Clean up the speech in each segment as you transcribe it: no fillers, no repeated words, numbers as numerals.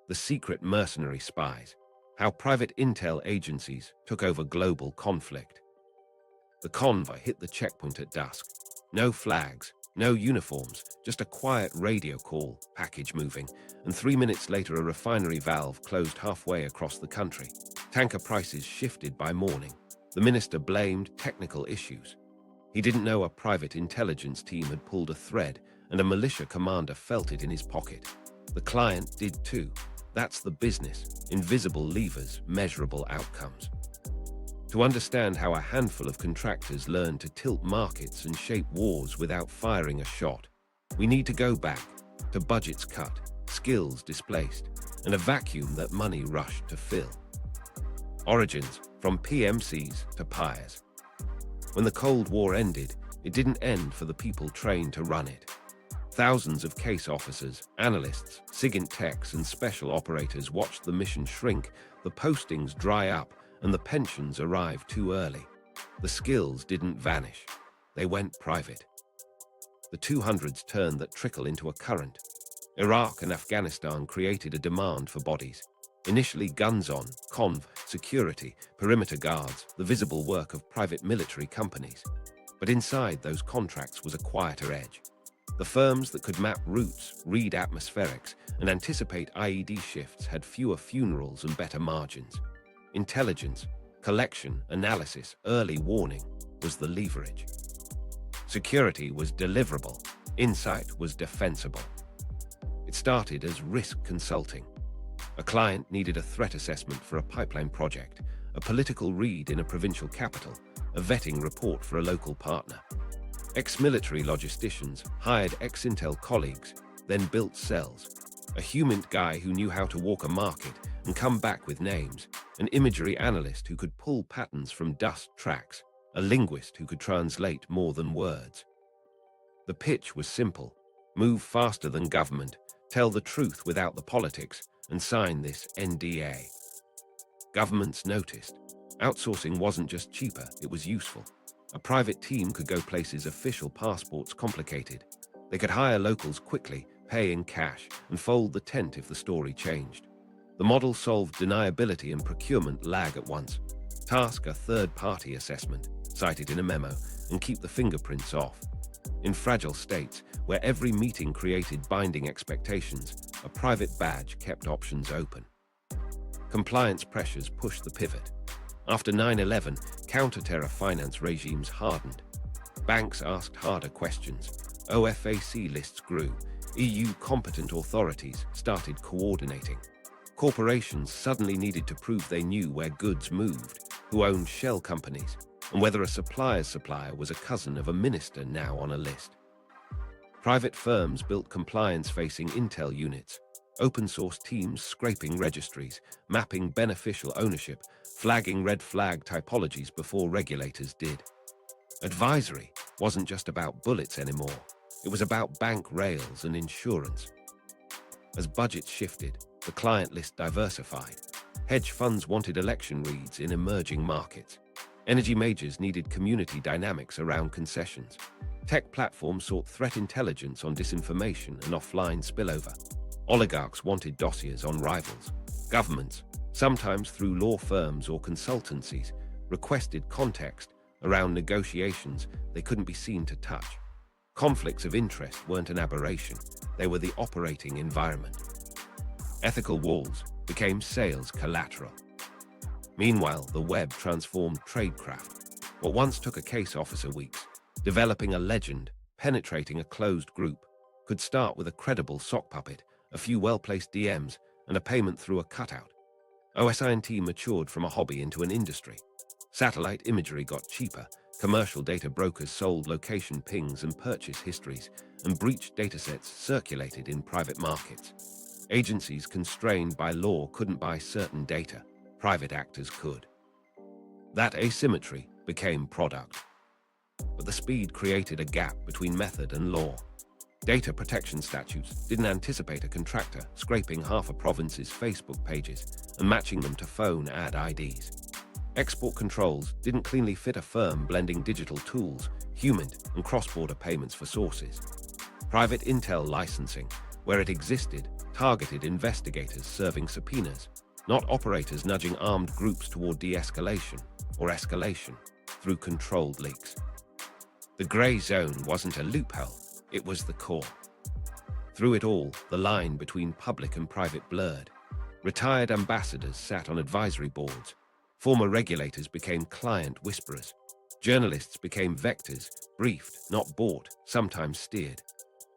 The secret mercenary spies, how private intel agencies took over global conflict. The convoy hit the checkpoint at dusk. No flags, no uniforms, just a quiet radio call, package moving, and 3 minutes later a refinery valve closed halfway across the country. Tanker prices shifted by morning. The minister blamed technical issues. He didn't know a private intelligence team had pulled a thread, and a militia commander felt it in his pocket. The client did too. That's the business. Invisible levers, measurable outcomes. To understand how a handful of contractors learn to tilt markets and shape wars without firing a shot, we need to go back to budgets cut, skills displaced, and a vacuum that money rushed to fill. Origins, from PMCs to PIAs. When the Cold War ended, it didn't end for the people trained to run it. Thousands of case officers, analysts, SIGINT techs, and special operators watched the mission shrink, the postings dry up, and the pensions arrive too early. The skills didn't vanish. They went private. The 200s turned that trickle into a current. Iraq and Afghanistan created a demand for bodies. Initially guns on, conv, security, perimeter guards, the visible work of private military companies. But inside those contracts was a quieter edge. The firms that could map routes, read atmospherics, and anticipate IED shifts had fewer funerals and better margins. Intelligence, collection, analysis, early warning was the leverage. Security was deliverable. Insight was defensible. It started as risk consulting. A client needed a threat assessment for a pipeline project, a political read in a provincial capital, a vetting report for a local partner. Ex-military logisticians hired ex-intel colleagues, then built cells. A human guy who knew how to walk a market and come back with names, an imagery analyst who could pull patterns from dust tracks, a linguist who could translate more than words. The pitch was simple: move faster than government, tell the truth without the politics, and sign this NDA. Governments noticed. Outsourcing wasn't just cheaper, it was useful. A private team could go places official passports complicated. They could hire locals quickly, pay in cash, and fold the tent if the story changed. The model solved deniability and procurement lag at once. Task a third-party assessment, cited in a memo, and keep the fingerprints off. In fragile states, where every meeting created binding expectations, a private badge kept options open. Compliance pressures pushed the pivot. After 9/11, counter-terror finance regimes hardened. Banks asked harder questions. OFAC lists grew. EU competent authorities started coordinating. Corporations suddenly needed to prove they knew where goods moved, who owned shell companies, and whether a supplier's supplier was a cousin of a minister now on a list. Private firms built compliance-facing intel units, open-source teams scraping registries, mapping beneficial ownership, flagging red flag typologies before regulators did. Advisory wasn't just about bullets anymore. It was about bank rails and insurance. As budgets shifted, the client list diversified. Hedge funds wanted election reads in emerging markets. Energy majors needed community dynamics around concessions. Tech platforms sought threat intelligence on disinformation and offline spillover. Oligarchs wanted dossiers on rivals. Governments, sometimes through law firms or consultancies, requested context around negotiations they couldn't be seen to touch. Conflicts of interest weren't an aberration, they were the operating environment. Ethical walls became sales collateral. Meanwhile, the web transformed Tradecraft. What once took a case officer weeks, developing a legend, penetrating a closed group, could start with a credible sock puppet, a few well-placed DMs, and a payment through a cutout. OSINT matured from a hobby into an industry. Satellite imagery got cheaper, commercial data brokers sold location pings and purchase histories, and breached datasets circulated in private markets. Agencies constrained by law couldn't buy certain data. Private actors could. That asymmetry became product. But the speed created a gap between method and law. Data protection statutes didn't anticipate a contractor scraping half a province's Facebook pages and matching them to phone ad IDs. Export controls didn't cleanly fit a firm blending digital tools, human, and cross-border payments for sources. Private intel licensing, where it existed, targeted investigators serving subpoenas, not operators nudging armed groups toward de-escalation or escalation through controlled leaks. The grey zone wasn't a loophole, it was the core. Through it all, the line between public and private blurred. Retired ambassadors sat on advisory boards. Former regulators became client whisperers. Journalists became vectors, briefed, not bought, sometimes steered.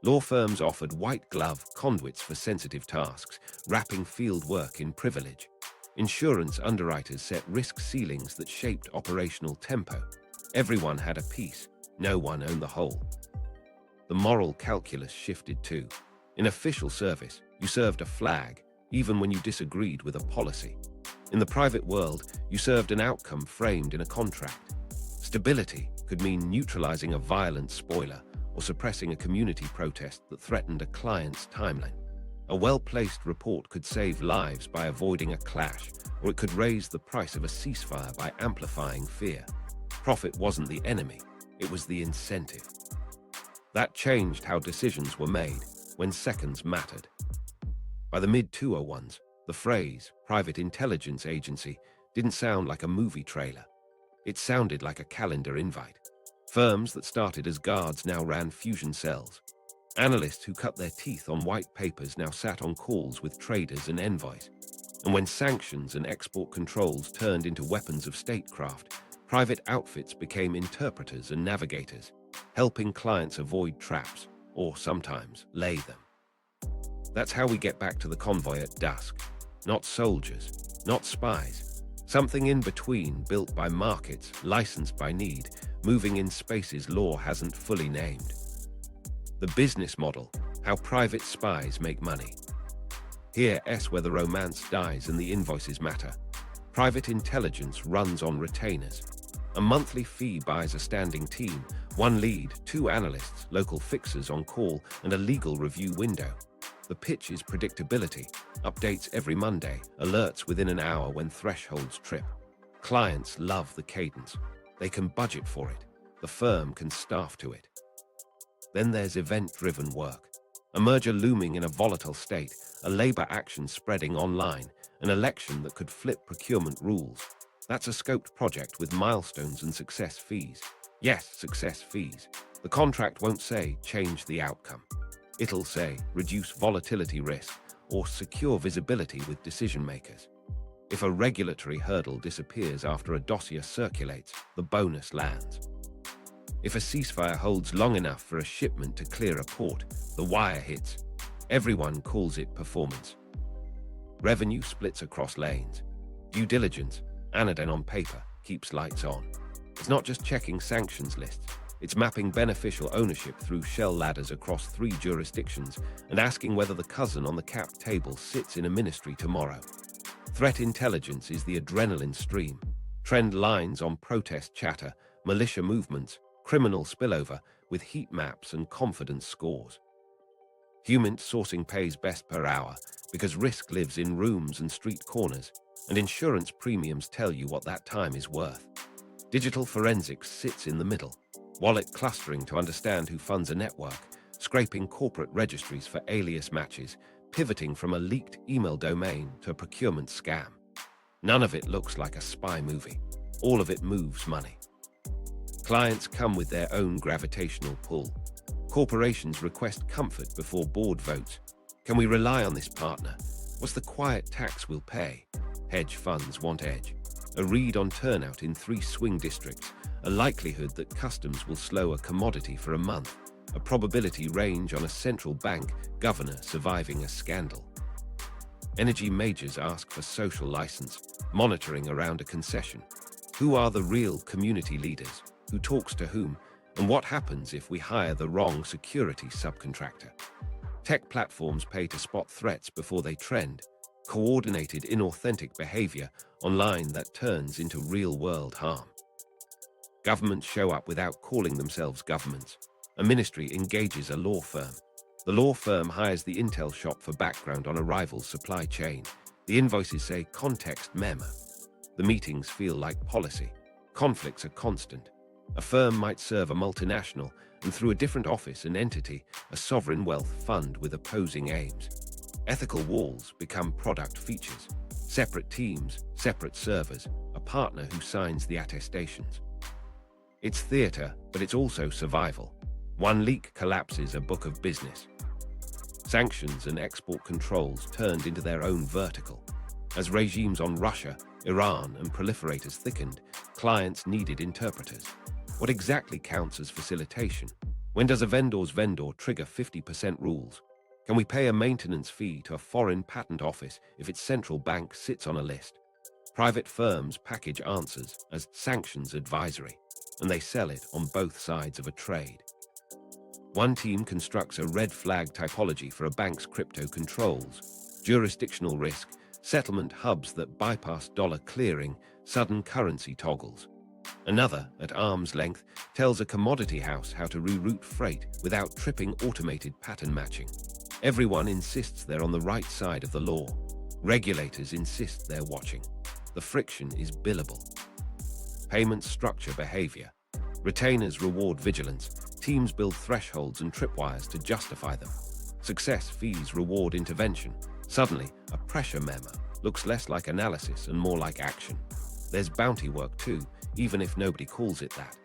Law firms offered white-glove conduits for sensitive tasks, wrapping field work in privilege. Insurance underwriters set risk ceilings that shaped operational tempo. Everyone had a piece, no one owned the whole. The moral calculus shifted too. In official service, you served a flag, even when you disagreed with a policy. In the private world, you served an outcome framed in a contract. Stability could mean neutralizing a violent spoiler or suppressing a community protest that threatened a client's timeline. A well-placed report could save lives by avoiding a clash, or it could raise the price of a ceasefire by amplifying fear. Profit wasn't the enemy, it was the incentive. That changed how decisions were made when seconds mattered. By the mid-2010s, the phrase private intelligence agency didn't sound like a movie trailer. It sounded like a calendar invite. Firms that started as guards now ran fusion cells. Analysts who cut their teeth on white papers now sat on calls with traders and envoys. And when sanctions and export controls turned into weapons of statecraft, private outfits became interpreters and navigators, helping clients avoid traps, or sometimes lay them. That's how we get back to the convoy at dusk. Not soldiers, not spies. Something in between, built by markets, licensed by need, moving in spaces law hasn't fully named. The business model, how private spies make money. Here's where the romance dies and the invoices matter. Private intelligence runs on retainers. A monthly fee buys a standing team, one lead, 2 analysts, local fixers on call, and a legal review window. The pitch is predictability, updates every Monday, alerts within an hour when thresholds trip. Clients love the cadence. They can budget for it. The firm can staff to it. Then there's event-driven work. A merger looming in a volatile state, a labor action spreading online, an election that could flip procurement rules. That's a scoped project with milestones and success fees. Yes, success fees. The contract won't say, change the outcome. It'll say, reduce volatility risk or secure visibility with decision makers. If a regulatory hurdle disappears after a dossier circulates, the bonus lands. If a ceasefire holds long enough for a shipment to clear a port, the wire hits. Everyone calls it performance. Revenue splits across lanes. Due diligence, anodyne on paper, keeps lights on. It's not just checking sanctions lists. It's mapping beneficial ownership through shell ladders across 3 jurisdictions and asking whether the cousin on the cap table sits in a ministry tomorrow. Threat intelligence is the adrenaline stream. Trend lines on protest chatter, militia movements, criminal spillover with heat maps and confidence scores. Human sourcing pays best per hour because risk lives in rooms and street corners, and insurance premiums tell you what that time is worth. Digital forensics sits in the middle, wallet clustering to understand who funds a network, scraping corporate registries for alias matches, pivoting from a leaked email domain to a procurement scam. None of it looks like a spy movie. All of it moves money. Clients come with their own gravitational pull. Corporations request comfort before board votes. Can we rely on this partner? What's the quiet tax we'll pay? Hedge funds want edge. A read on turnout in 3 swing districts, a likelihood that customs will slow a commodity for a month, a probability range on a central bank governor surviving a scandal. Energy majors ask for social license, monitoring around a concession. Who are the real community leaders? Who talks to whom? And what happens if we hire the wrong security subcontractor? Tech platforms pay to spot threats before they trend, coordinated inauthentic behavior online that turns into real-world harm. Governments show up without calling themselves governments. A ministry engages a law firm. The law firm hires the intel shop for background on a rival's supply chain. The invoices say context memo. The meetings feel like policy. Conflicts are constant. A firm might serve a multinational, and through a different office and entity, a sovereign wealth fund with opposing aims. Ethical walls become product features. Separate teams, separate servers, a partner who signs the attestations. It's theater, but it's also survival. One leak collapses a book of business. Sanctions and export controls turned into their own vertical. As regimes on Russia, Iran, and proliferators thickened, clients needed interpreters. What exactly counts as facilitation? When does a vendor's vendor trigger 50% rules? Can we pay a maintenance fee to a foreign patent office if its central bank sits on a list? Private firms package answers as sanctions advisory, and they sell it on both sides of a trade. One team constructs a red flag typology for a bank's crypto controls, jurisdictional risk, settlement hubs that bypass dollar clearing, sudden currency toggles. Another, at arm's length, tells a commodity house how to reroute freight without tripping automated pattern matching. Everyone insists they're on the right side of the law. Regulators insist they're watching. The friction is billable. Payments structure behavior. Retainers reward vigilance. Teams build thresholds and tripwires to justify them. Success fees reward intervention. Suddenly, a pressure memo looks less like analysis and more like action. There's bounty work too, even if nobody calls it that.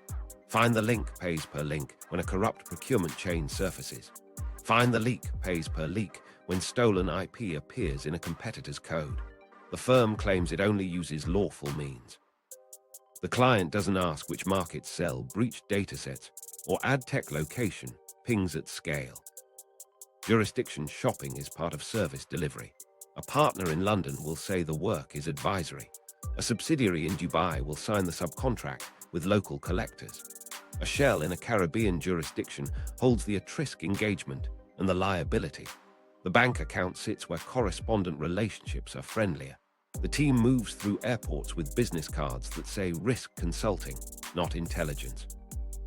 Find the link pays per link when a corrupt procurement chain surfaces. Find the leak pays per leak when stolen IP appears in a competitor's code. The firm claims it only uses lawful means. The client doesn't ask which markets sell breached datasets or ad tech location pings at scale. Jurisdiction shopping is part of service delivery. A partner in London will say the work is advisory. A subsidiary in Dubai will sign the subcontract with local collectors. A shell in a Caribbean jurisdiction holds the at-risk engagement and the liability. The bank account sits where correspondent relationships are friendlier. The team moves through airports with business cards that say risk consulting, not intelligence.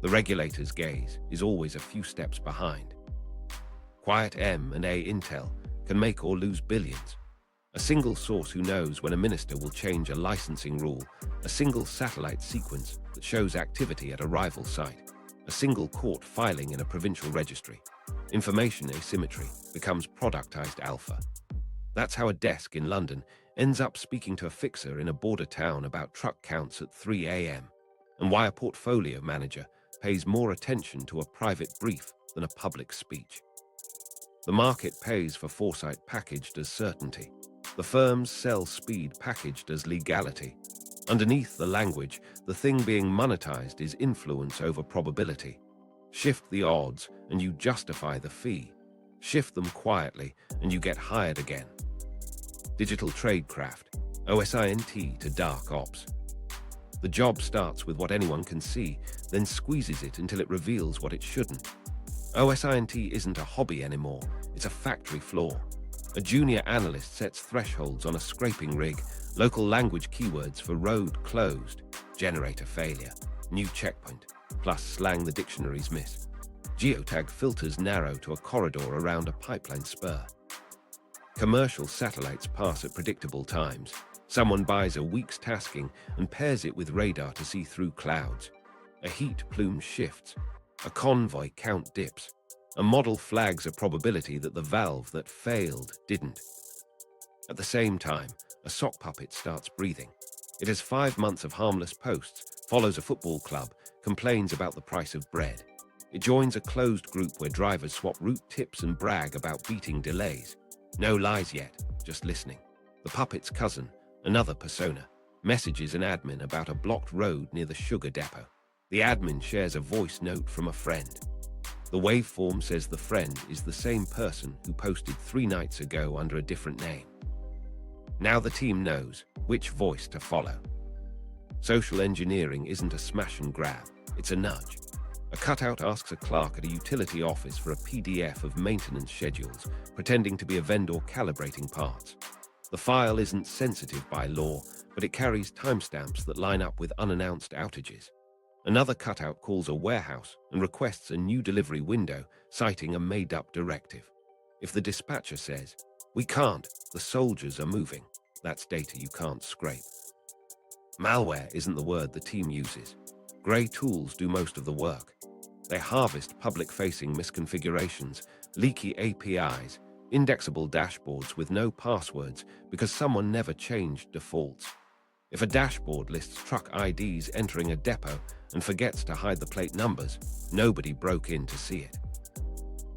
The regulator's gaze is always a few steps behind. Quiet M&A intel can make or lose billions. A single source who knows when a minister will change a licensing rule, a single satellite sequence that shows activity at a rival site, a single court filing in a provincial registry. Information asymmetry becomes productized alpha. That's how a desk in London ends up speaking to a fixer in a border town about truck counts at 3 a.m., and why a portfolio manager pays more attention to a private brief than a public speech. The market pays for foresight packaged as certainty. The firms sell speed packaged as legality. Underneath the language, the thing being monetized is influence over probability. Shift the odds and you justify the fee. Shift them quietly and you get hired again. Digital Tradecraft, OSINT to dark ops. The job starts with what anyone can see, then squeezes it until it reveals what it shouldn't. OSINT isn't a hobby anymore, it's a factory floor. A junior analyst sets thresholds on a scraping rig, local language keywords for road closed, generator failure, new checkpoint, plus slang the dictionaries miss. Geotag filters narrow to a corridor around a pipeline spur. Commercial satellites pass at predictable times. Someone buys a week's tasking and pairs it with radar to see through clouds. A heat plume shifts. A convoy count dips. A model flags a probability that the valve that failed didn't. At the same time, a sock puppet starts breathing. It has 5 months of harmless posts, follows a football club, complains about the price of bread. It joins a closed group where drivers swap route tips and brag about beating delays. No lies yet, just listening. The puppet's cousin, another persona, messages an admin about a blocked road near the sugar depot. The admin shares a voice note from a friend. The waveform says the friend is the same person who posted 3 nights ago under a different name. Now the team knows which voice to follow. Social engineering isn't a smash and grab, it's a nudge. A cutout asks a clerk at a utility office for a PDF of maintenance schedules, pretending to be a vendor calibrating parts. The file isn't sensitive by law, but it carries timestamps that line up with unannounced outages. Another cutout calls a warehouse and requests a new delivery window, citing a made-up directive. If the dispatcher says, "We can't, the soldiers are moving," that's data you can't scrape. Malware isn't the word the team uses. Grey tools do most of the work. They harvest public-facing misconfigurations, leaky APIs, Indexable dashboards with no passwords because someone never changed defaults. If a dashboard lists truck IDs entering a depot and forgets to hide the plate numbers, nobody broke in to see it.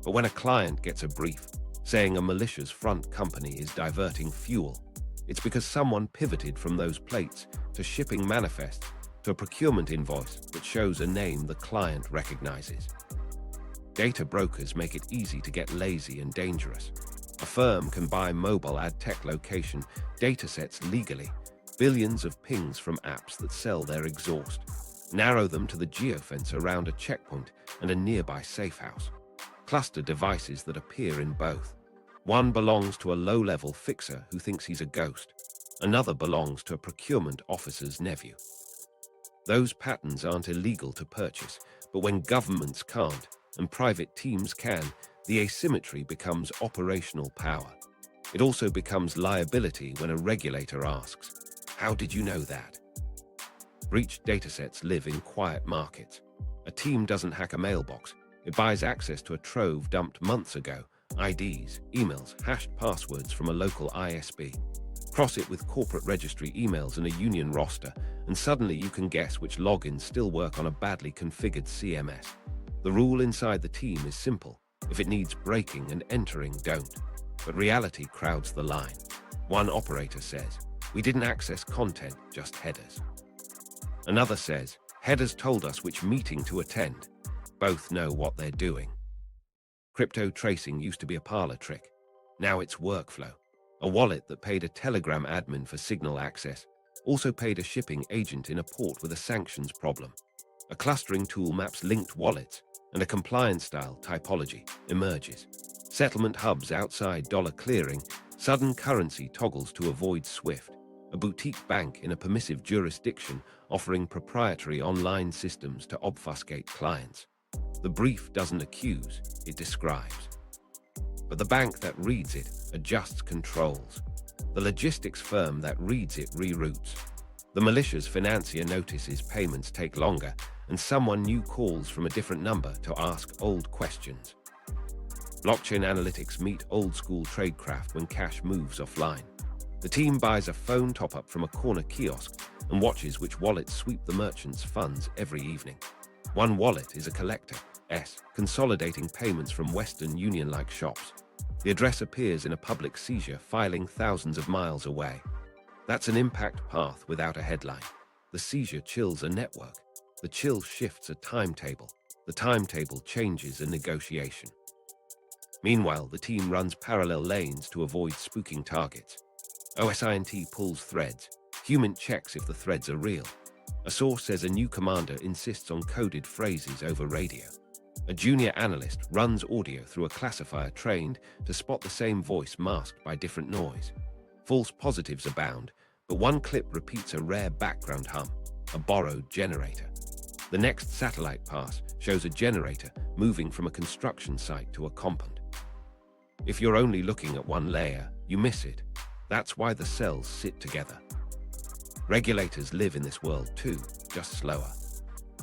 But when a client gets a brief saying a malicious front company is diverting fuel, it's because someone pivoted from those plates to shipping manifests to a procurement invoice that shows a name the client recognizes. Data brokers make it easy to get lazy and dangerous. A firm can buy mobile ad tech location datasets legally, billions of pings from apps that sell their exhaust, narrow them to the geofence around a checkpoint and a nearby safe house, cluster devices that appear in both. One belongs to a low-level fixer who thinks he's a ghost. Another belongs to a procurement officer's nephew. Those patterns aren't illegal to purchase, but when governments can't and private teams can, the asymmetry becomes operational power. It also becomes liability when a regulator asks, "How did you know that?" Breached datasets live in quiet markets. A team doesn't hack a mailbox. It buys access to a trove dumped months ago, IDs, emails, hashed passwords from a local ISP. Cross it with corporate registry emails and a union roster, and suddenly you can guess which logins still work on a badly configured CMS. The rule inside the team is simple. If it needs breaking and entering, don't. But reality crowds the line. One operator says, "We didn't access content, just headers." Another says, "Headers told us which meeting to attend." Both know what they're doing. Crypto tracing used to be a parlor trick. Now it's workflow. A wallet that paid a Telegram admin for signal access also paid a shipping agent in a port with a sanctions problem. A clustering tool maps linked wallets, and a compliance-style typology emerges. Settlement hubs outside dollar clearing, sudden currency toggles to avoid SWIFT. A boutique bank in a permissive jurisdiction offering proprietary online systems to obfuscate clients. The brief doesn't accuse, it describes. But the bank that reads it adjusts controls. The logistics firm that reads it reroutes. The malicious financier notices payments take longer, and someone new calls from a different number to ask old questions. Blockchain analytics meet old-school tradecraft when cash moves offline. The team buys a phone top-up from a corner kiosk and watches which wallets sweep the merchant's funds every evening. One wallet is a collector, consolidating payments from Western Union-like shops. The address appears in a public seizure filing thousands of miles away. That's an impact path without a headline. The seizure chills a network. The chill shifts a timetable. The timetable changes a negotiation. Meanwhile, the team runs parallel lanes to avoid spooking targets. OSINT pulls threads. Human checks if the threads are real. A source says a new commander insists on coded phrases over radio. A junior analyst runs audio through a classifier trained to spot the same voice masked by different noise. False positives abound, but one clip repeats a rare background hum, a borrowed generator. The next satellite pass shows a generator moving from a construction site to a compound. If you're only looking at one layer, you miss it. That's why the cells sit together. Regulators live in this world too, just slower.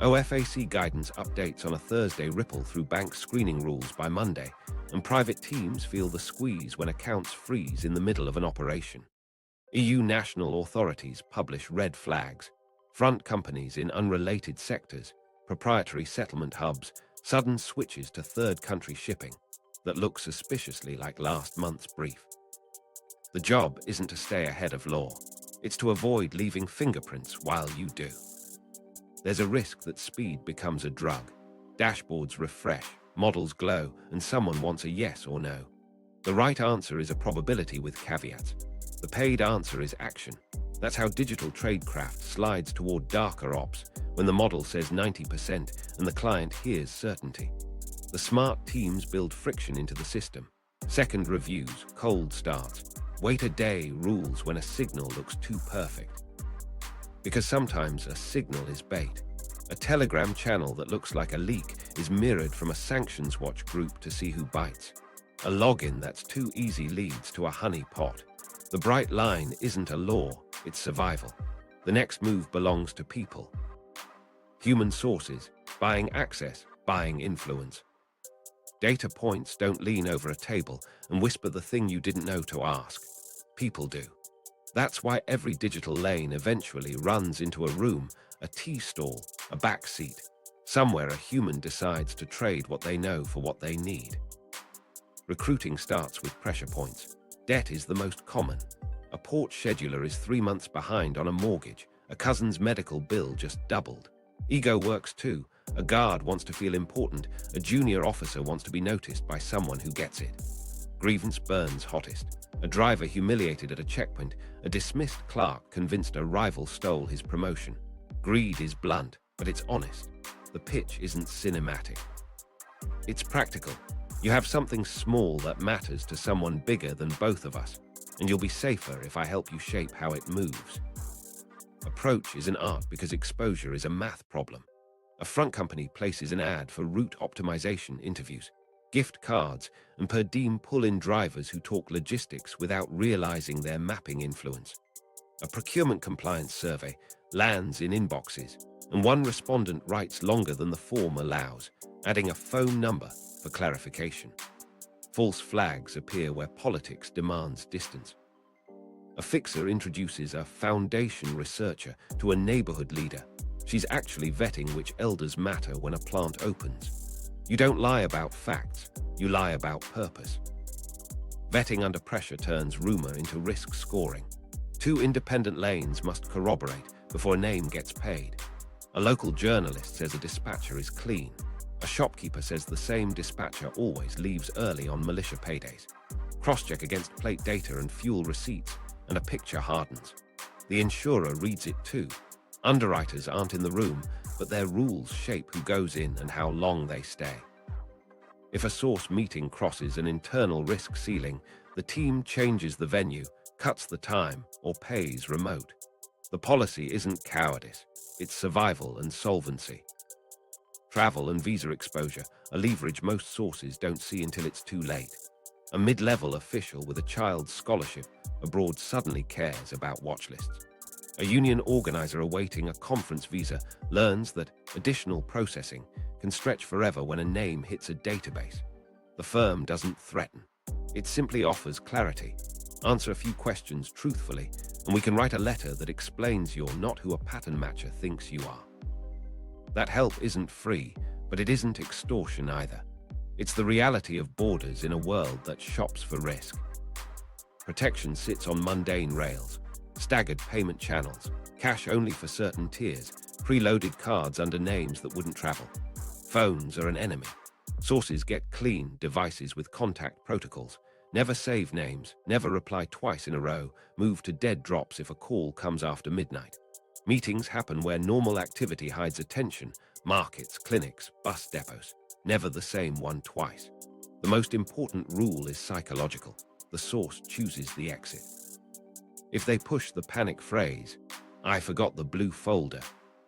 OFAC guidance updates on a Thursday ripple through bank screening rules by Monday, and private teams feel the squeeze when accounts freeze in the middle of an operation. EU national authorities publish red flags. Front companies in unrelated sectors, proprietary settlement hubs, sudden switches to third-country shipping that look suspiciously like last month's brief. The job isn't to stay ahead of law. It's to avoid leaving fingerprints while you do. There's a risk that speed becomes a drug. Dashboards refresh, models glow, and someone wants a yes or no. The right answer is a probability with caveats. The paid answer is action. That's how digital tradecraft slides toward darker ops when the model says 90% and the client hears certainty. The smart teams build friction into the system. Second reviews, cold starts, wait a day rules when a signal looks too perfect. Because sometimes a signal is bait. A Telegram channel that looks like a leak is mirrored from a Sanctions watch group to see who bites. A login that's too easy leads to a honey pot. The bright line isn't a law, it's survival. The next move belongs to people. Human sources, buying access, buying influence. Data points don't lean over a table and whisper the thing you didn't know to ask. People do. That's why every digital lane eventually runs into a room, a tea stall, a back seat, somewhere a human decides to trade what they know for what they need. Recruiting starts with pressure points. Debt is the most common. A port scheduler is 3 months behind on a mortgage. A cousin's medical bill just doubled. Ego works too. A guard wants to feel important. A junior officer wants to be noticed by someone who gets it. Grievance burns hottest. A driver humiliated at a checkpoint. A dismissed clerk convinced a rival stole his promotion. Greed is blunt, but it's honest. The pitch isn't cinematic. It's practical. You have something small that matters to someone bigger than both of us, and you'll be safer if I help you shape how it moves. Approach is an art because exposure is a math problem. A front company places an ad for route optimization interviews, gift cards, and per diem pull-in drivers who talk logistics without realizing their mapping influence. A procurement compliance survey lands in inboxes, and one respondent writes longer than the form allows, adding a phone number for clarification. False flags appear where politics demands distance. A fixer introduces a foundation researcher to a neighborhood leader. She's actually vetting which elders matter when a plant opens. You don't lie about facts, you lie about purpose. Vetting under pressure turns rumor into risk scoring. 2 independent lanes must corroborate before a name gets paid. A local journalist says a dispatcher is clean. A shopkeeper says the same dispatcher always leaves early on militia paydays. Cross-check against plate data and fuel receipts, and a picture hardens. The insurer reads it too. Underwriters aren't in the room, but their rules shape who goes in and how long they stay. If a source meeting crosses an internal risk ceiling, the team changes the venue, cuts the time, or pays remote. The policy isn't cowardice, it's survival and solvency. Travel and visa exposure, a leverage most sources don't see until it's too late. A mid-level official with a child's scholarship abroad suddenly cares about watch lists. A union organizer awaiting a conference visa learns that additional processing can stretch forever when a name hits a database. The firm doesn't threaten. It simply offers clarity. Answer a few questions truthfully, and we can write a letter that explains you're not who a pattern matcher thinks you are. That help isn't free, but it isn't extortion either. It's the reality of borders in a world that shops for risk. Protection sits on mundane rails, staggered payment channels, cash only for certain tiers, preloaded cards under names that wouldn't travel. Phones are an enemy. Sources get clean devices with contact protocols. Never save names, never reply twice in a row, move to dead drops if a call comes after midnight. Meetings happen where normal activity hides attention, markets, clinics, bus depots. Never the same one twice. The most important rule is psychological. The source chooses the exit. If they push the panic phrase, "I forgot the blue folder,"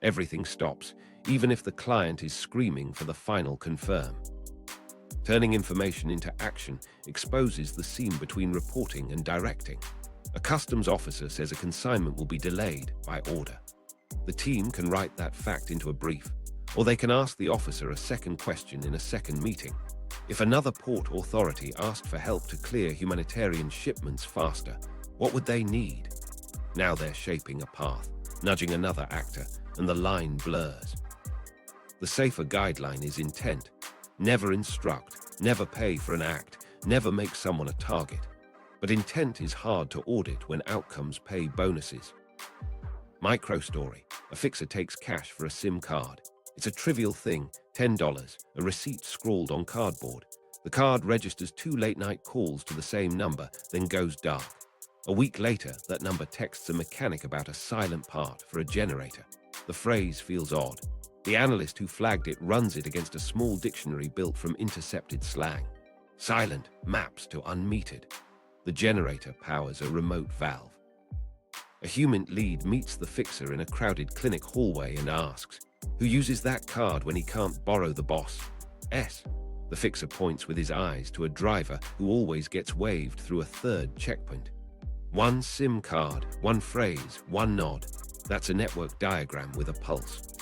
everything stops, even if the client is screaming for the final confirm. Turning information into action exposes the seam between reporting and directing. A customs officer says a consignment will be delayed by order. The team can write that fact into a brief, or they can ask the officer a second question in a second meeting. If another port authority asked for help to clear humanitarian shipments faster, what would they need? Now they're shaping a path, nudging another actor, and the line blurs. The safer guideline is intent. Never instruct, never pay for an act, never make someone a target. But intent is hard to audit when outcomes pay bonuses. Microstory. A fixer takes cash for a SIM card. It's a trivial thing, $10, a receipt scrawled on cardboard. The card registers 2 late-night calls to the same number, then goes dark. A week later, that number texts a mechanic about a silent part for a generator. The phrase feels odd. The analyst who flagged it runs it against a small dictionary built from intercepted slang. Silent maps to unmetered. The generator powers a remote valve. A human lead meets the fixer in a crowded clinic hallway and asks, "Who uses that card when he can't borrow the boss?" S. The fixer points with his eyes to a driver who always gets waved through a third checkpoint. One SIM card, one phrase, one nod. That's a network diagram with a pulse.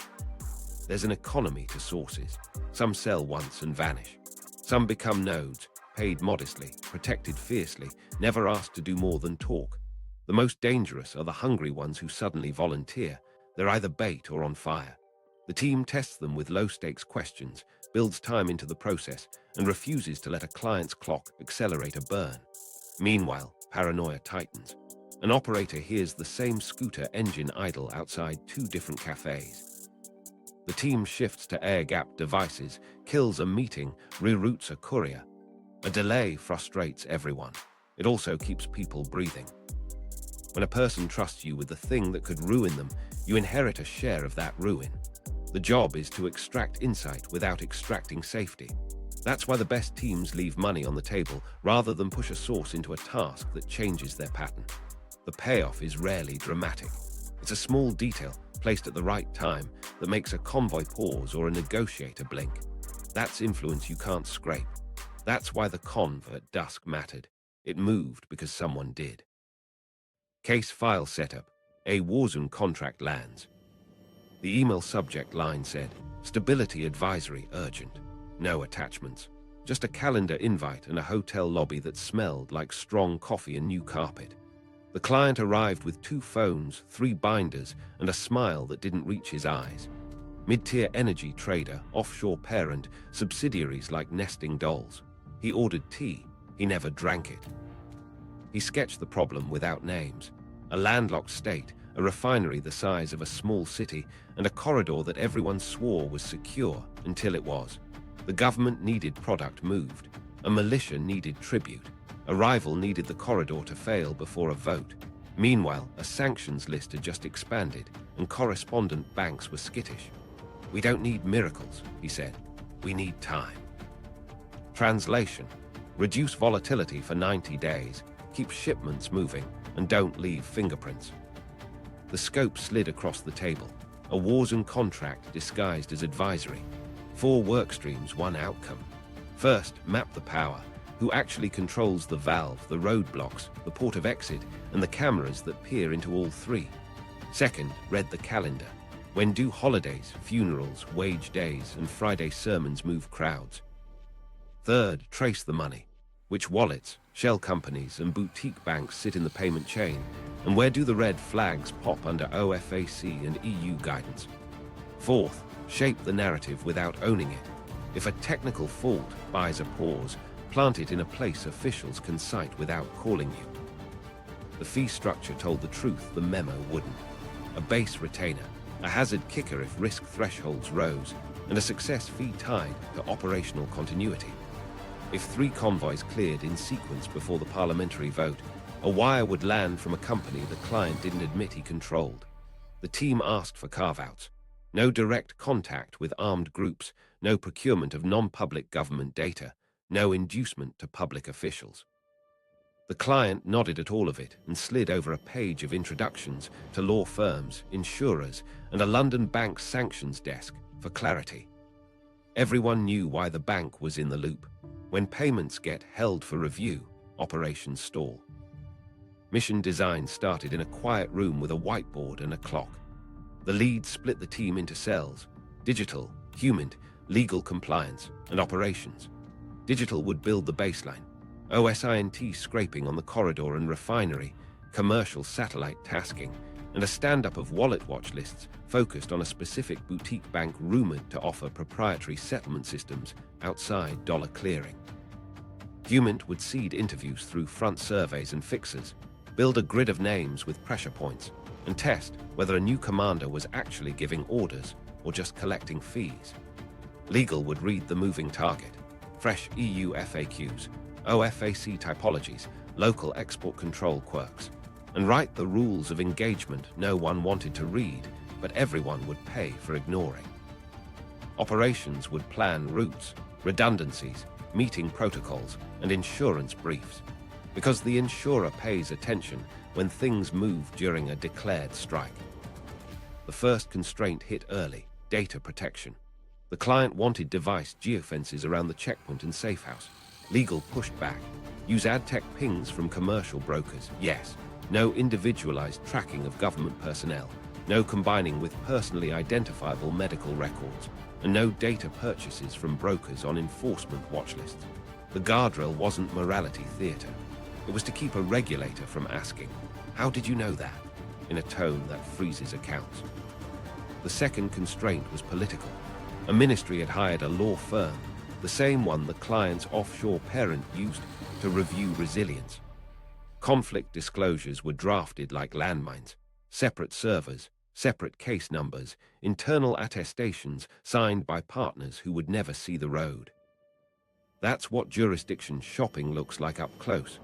There's an economy to sources. Some sell once and vanish. Some become nodes, paid modestly, protected fiercely, never asked to do more than talk. The most dangerous are the hungry ones who suddenly volunteer. They're either bait or on fire. The team tests them with low-stakes questions, builds time into the process, and refuses to let a client's clock accelerate a burn. Meanwhile, paranoia tightens. An operator hears the same scooter engine idle outside 2 different cafes. The team shifts to air-gapped devices, kills a meeting, reroutes a courier. A delay frustrates everyone. It also keeps people breathing. When a person trusts you with the thing that could ruin them, you inherit a share of that ruin. The job is to extract insight without extracting safety. That's why the best teams leave money on the table rather than push a source into a task that changes their pattern. The payoff is rarely dramatic. It's a small detail placed at the right time that makes a convoy pause or a negotiator blink. That's influence you can't scrape. That's why the conv at dusk mattered. It moved because someone did. Case file setup. A Warzone contract lands. The email subject line said, "Stability advisory urgent." No attachments. Just a calendar invite and a hotel lobby that smelled like strong coffee and new carpet. The client arrived with 2 phones, 3 binders, and a smile that didn't reach his eyes. Mid-tier energy trader, offshore parent, subsidiaries like nesting dolls. He ordered tea. He never drank it. He sketched the problem without names. A landlocked state, a refinery the size of a small city, and a corridor that everyone swore was secure until it was. The government needed product moved. A militia needed tribute. A rival needed the corridor to fail before a vote. Meanwhile, a sanctions list had just expanded, and correspondent banks were skittish. "We don't need miracles," he said. "We need time." Translation: reduce volatility for 90 days, keep shipments moving, and don't leave fingerprints. The scope slid across the table. A Warzone contract disguised as advisory. 4 work streams, 1 outcome. First, map the power. Who actually controls the valve, the roadblocks, the port of exit, and the cameras that peer into all 3? Second, read the calendar. When do holidays, funerals, wage days, and Friday sermons move crowds? Third, trace the money. Which wallets, shell companies, and boutique banks sit in the payment chain? And where do the red flags pop under OFAC and EU guidance? Fourth, shape the narrative without owning it. If a technical fault buys a pause, plant it in a place officials can cite without calling you. The fee structure told the truth the memo wouldn't. A base retainer, a hazard kicker if risk thresholds rose, and a success fee tied to operational continuity. If 3 convoys cleared in sequence before the parliamentary vote, a wire would land from a company the client didn't admit he controlled. The team asked for carve-outs. No direct contact with armed groups, no procurement of non-public government data, no inducement to public officials. The client nodded at all of it and slid over a page of introductions to law firms, insurers, and a London bank sanctions desk for clarity. Everyone knew why the bank was in the loop. When payments get held for review, operations stall. Mission design started in a quiet room with a whiteboard and a clock. The lead split the team into cells: digital, human, legal compliance, and operations. Digital would build the baseline, OSINT scraping on the corridor and refinery, commercial satellite tasking, and a stand-up of wallet watch lists focused on a specific boutique bank rumored to offer proprietary settlement systems outside dollar clearing. Human would seed interviews through front surveys and fixers, build a grid of names with pressure points, and test whether a new commander was actually giving orders or just collecting fees. Legal would read the moving target, fresh EU FAQs, OFAC typologies, local export control quirks, and write the rules of engagement no one wanted to read, but everyone would pay for ignoring. Operations would plan routes, redundancies, meeting protocols, and insurance briefs, because the insurer pays attention when things move during a declared strike. The first constraint hit early: data protection. The client wanted device geofences around the checkpoint and safehouse. Legal pushed back. Use AdTech pings from commercial brokers, yes. No individualized tracking of government personnel. no combining with personally identifiable medical records, and no data purchases from brokers on enforcement watch lists. The guardrail wasn't morality theater. It was to keep a regulator from asking, "How did you know that?" in a tone that freezes accounts. The second constraint was political. A ministry had hired a law firm, the same one the client's offshore parent used to review resilience. Conflict disclosures were drafted like landmines, separate servers, separate case numbers, internal attestations signed by partners who would never see the road. That's what jurisdiction shopping looks like up close.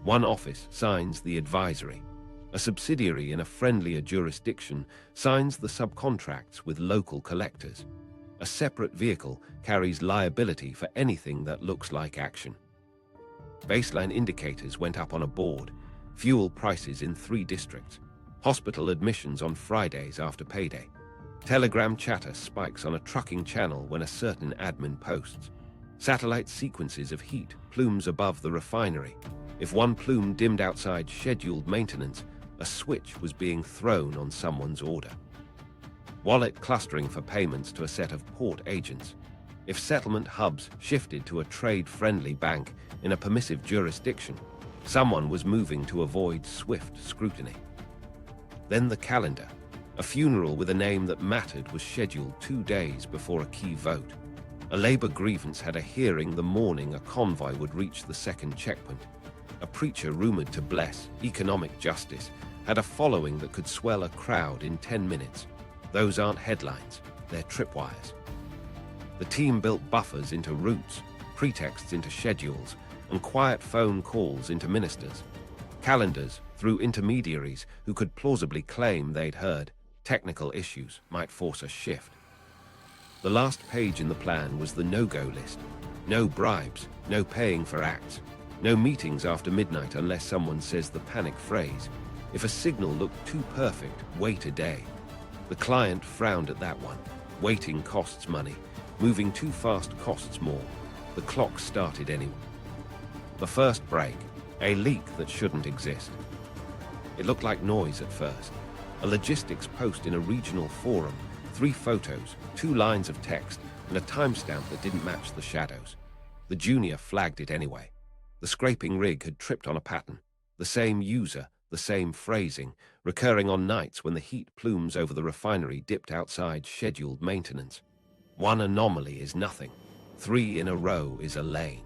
One office signs the advisory. A subsidiary in a friendlier jurisdiction signs the subcontracts with local collectors. A separate vehicle carries liability for anything that looks like action. Baseline indicators went up on a board, fuel prices in 3 districts, hospital admissions on Fridays after payday. Telegram chatter spikes on a trucking channel when a certain admin posts. Satellite sequences of heat plumes above the refinery. If one plume dimmed outside scheduled maintenance, a switch was being thrown on someone's order. Wallet clustering for payments to a set of port agents. If settlement hubs shifted to a trade-friendly bank in a permissive jurisdiction, someone was moving to avoid swift scrutiny. Then the calendar. A funeral with a name that mattered was scheduled 2 days before a key vote. A labor grievance had a hearing the morning a convoy would reach the second checkpoint. A preacher rumored to bless economic justice had a following that could swell a crowd in 10 minutes. Those aren't headlines, they're tripwires. The team built buffers into routes, pretexts into schedules, and quiet phone calls into ministers. Calendars through intermediaries who could plausibly claim they'd heard technical issues might force a shift. The last page in the plan was the no-go list. No bribes, no paying for acts, no meetings after midnight unless someone says the panic phrase. If a signal looked too perfect, wait a day. The client frowned at that one. Waiting costs money. Moving too fast costs more. The clock started anyway. The first break, a leak that shouldn't exist. It looked like noise at first. A logistics post in a regional forum, 3 photos, 2 lines of text, and a timestamp that didn't match the shadows. The junior flagged it anyway. The scraping rig had tripped on a pattern. The same user, the same phrasing, recurring on nights when the heat plumes over the refinery dipped outside scheduled maintenance. 1 anomaly is nothing. 3 in a row is a lane.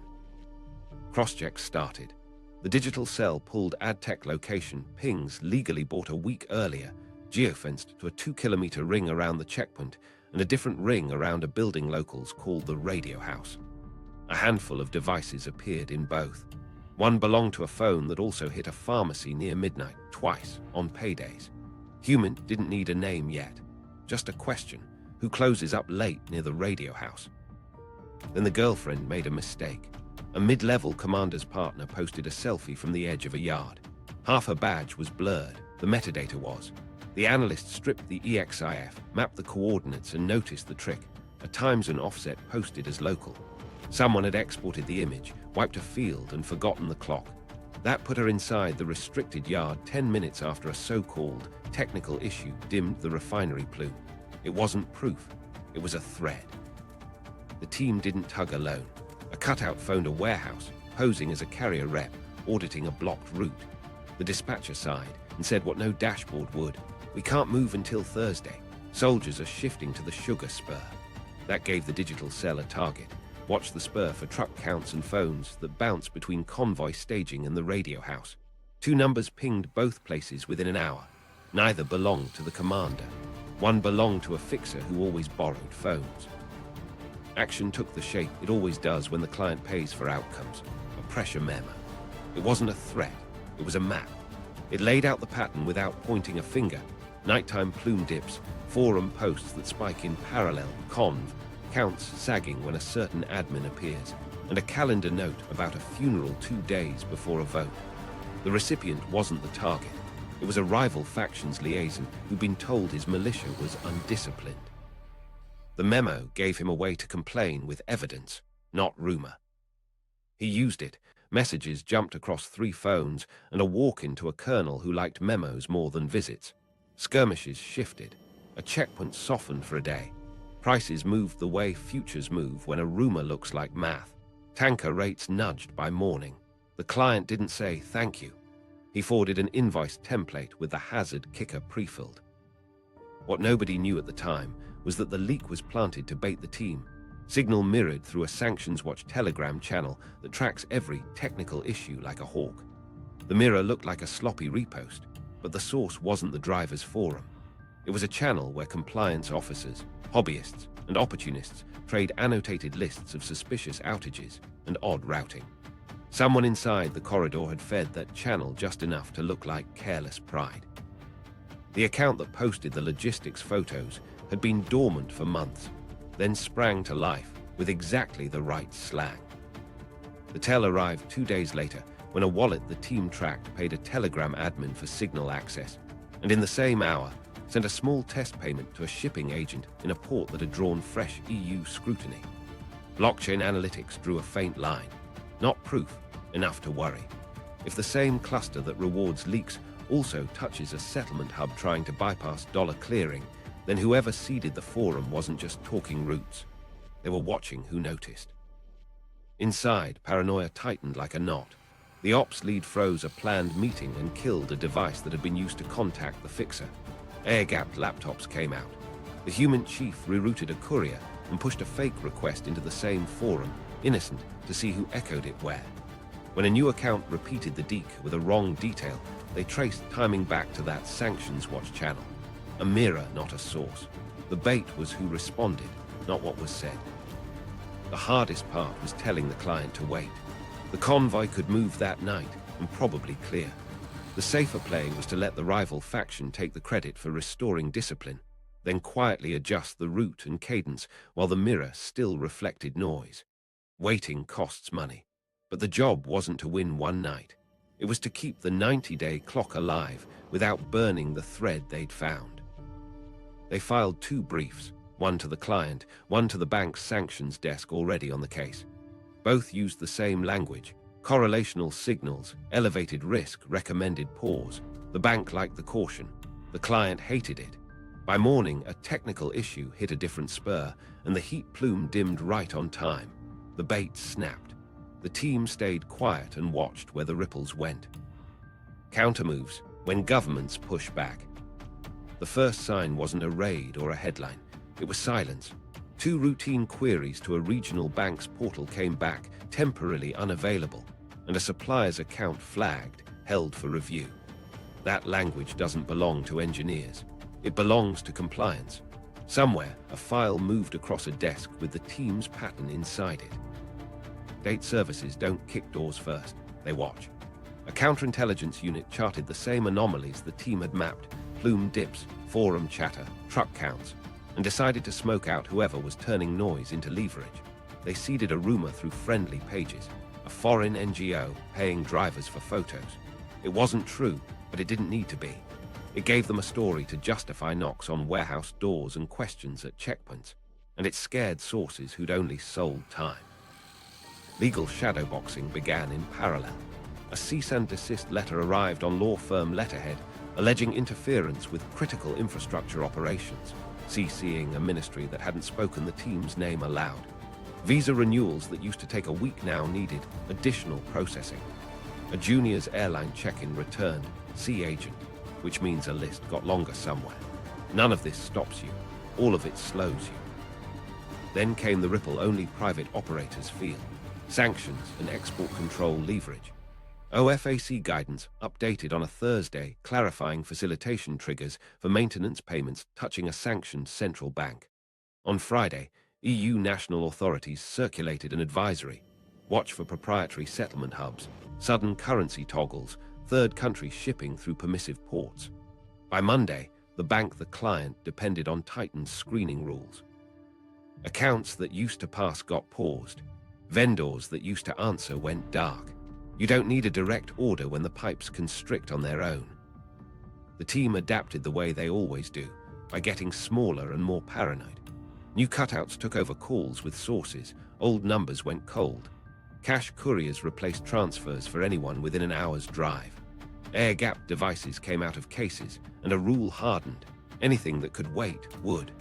Crosschecks started. The digital cell pulled AdTech location pings legally bought a week earlier, geofenced to a 2-kilometer ring around the checkpoint and a different ring around a building locals called the Radio House. A handful of devices appeared in both. One belonged to a phone that also hit a pharmacy near midnight, twice, on paydays. Human didn't need a name yet, just a question: who closes up late near the Radio House? Then the girlfriend made a mistake. A mid-level commander's partner posted a selfie from the edge of a yard. Half her badge was blurred, the metadata was. The analyst stripped the EXIF, mapped the coordinates and noticed the trick. A times and offset posted as local. Someone had exported the image, wiped a field and forgotten the clock. That put her inside the restricted yard 10 minutes after a so-called technical issue dimmed the refinery plume. It wasn't proof, it was a thread. The team didn't tug alone. A cutout phoned a warehouse, posing as a carrier rep, auditing a blocked route. The dispatcher sighed and said what no dashboard would: "We can't move until Thursday. Soldiers are shifting to the sugar spur." That gave the digital cell a target. Watch the spur for truck counts and phones that bounce between convoy staging and the Radio House. 2 numbers pinged both places within an hour. Neither belonged to the commander. One belonged to a fixer who always borrowed phones. Action took the shape it always does when the client pays for outcomes: a pressure memo. It wasn't a threat, it was a map. It laid out the pattern without pointing a finger. Nighttime plume dips, forum posts that spike in parallel, conv, counts sagging when a certain admin appears, and a calendar note about a funeral 2 days before a vote. The recipient wasn't the target. It was a rival faction's liaison who'd been told his militia was undisciplined. The memo gave him a way to complain with evidence, not rumor. He used it. Messages jumped across 3 phones and a walk-in to a colonel who liked memos more than visits. Skirmishes shifted. A checkpoint softened for a day. Prices moved the way futures move when a rumor looks like math. Tanker rates nudged by morning. The client didn't say thank you. He forwarded an invoice template with the hazard kicker pre-filled. What nobody knew at the time was that the leak was planted to bait the team. Signal mirrored through a Sanctions Watch Telegram channel that tracks every technical issue like a hawk. The mirror looked like a sloppy repost, but the source wasn't the driver's forum. It was a channel where compliance officers, hobbyists, and opportunists trade annotated lists of suspicious outages and odd routing. Someone inside the corridor had fed that channel just enough to look like careless pride. The account that posted the logistics photos had been dormant for months, then sprang to life with exactly the right slang. The tell arrived 2 days later when a wallet the team tracked paid a Telegram admin for signal access, and in the same hour sent a small test payment to a shipping agent in a port that had drawn fresh EU scrutiny. Blockchain analytics drew a faint line. Not proof, enough to worry. If the same cluster that rewards leaks also touches a settlement hub trying to bypass dollar clearing, then whoever seeded the forum wasn't just talking roots. They were watching who noticed. Inside, Paranoia tightened like a knot. The ops lead froze a planned meeting and killed a device that had been used to contact the fixer. Air-gapped laptops came out. The human chief rerouted a courier and pushed a fake request into the same forum, innocent, to see who echoed it where. When a new account repeated the deek with a wrong detail, they traced timing back to that Sanctions Watch channel. A mirror, not a source. The bait was who responded, not what was said. The hardest part was telling the client to wait. The convoy could move that night and probably clear. The safer play was to let the rival faction take the credit for restoring discipline, then quietly adjust the route and cadence while the mirror still reflected noise. Waiting costs money, but the job wasn't to win one night. It was to keep the 90-day clock alive without burning the thread they'd found. They filed 2 briefs, one to the client, one to the bank's sanctions desk already on the case. Both used the same language: correlational signals, elevated risk, recommended pause. The bank liked the caution. The client hated it. By morning, a technical issue hit a different spur, and the heat plume dimmed right on time. The bait snapped. The team stayed quiet and watched where the ripples went. Countermoves, when governments push back. The first sign wasn't a raid or a headline. It was silence. 2 routine queries to a regional bank's portal came back, temporarily unavailable, and a supplier's account flagged, held for review. That language doesn't belong to engineers. It belongs to compliance. Somewhere, a file moved across a desk with the team's pattern inside it. Date services don't kick doors first, they watch. A counterintelligence unit charted the same anomalies the team had mapped: plume dips, forum chatter, truck counts, and decided to smoke out whoever was turning noise into leverage. They seeded a rumor through friendly pages, a foreign NGO paying drivers for photos. It wasn't true, but it didn't need to be. It gave them a story to justify knocks on warehouse doors and questions at checkpoints, and it scared sources who'd only sold time. Legal shadowboxing began in parallel. A cease and desist letter arrived on law firm letterhead, alleging interference with critical infrastructure operations, CCing a ministry that hadn't spoken the team's name aloud. Visa renewals that used to take a week now needed additional processing. A junior's airline check-in returned, C agent, which means a list got longer somewhere. None of this stops you. All of it slows you. Then came the ripple only private operators feel: sanctions and export control leverage. OFAC guidance updated on a Thursday, clarifying facilitation triggers for maintenance payments touching a sanctioned central bank. On Friday, EU national authorities circulated an advisory: watch for proprietary settlement hubs, sudden currency toggles, third country shipping through permissive ports. By Monday, the bank the client depended on tightened screening rules. Accounts that used to pass got paused. Vendors that used to answer went dark. You don't need a direct order when the pipes constrict on their own. The team adapted the way they always do, by getting smaller and more paranoid. New cutouts took over calls with sources, old numbers went cold. Cash couriers replaced transfers for anyone within an hour's drive. Air-gapped devices came out of cases, and a rule hardened. Anything that could wait would.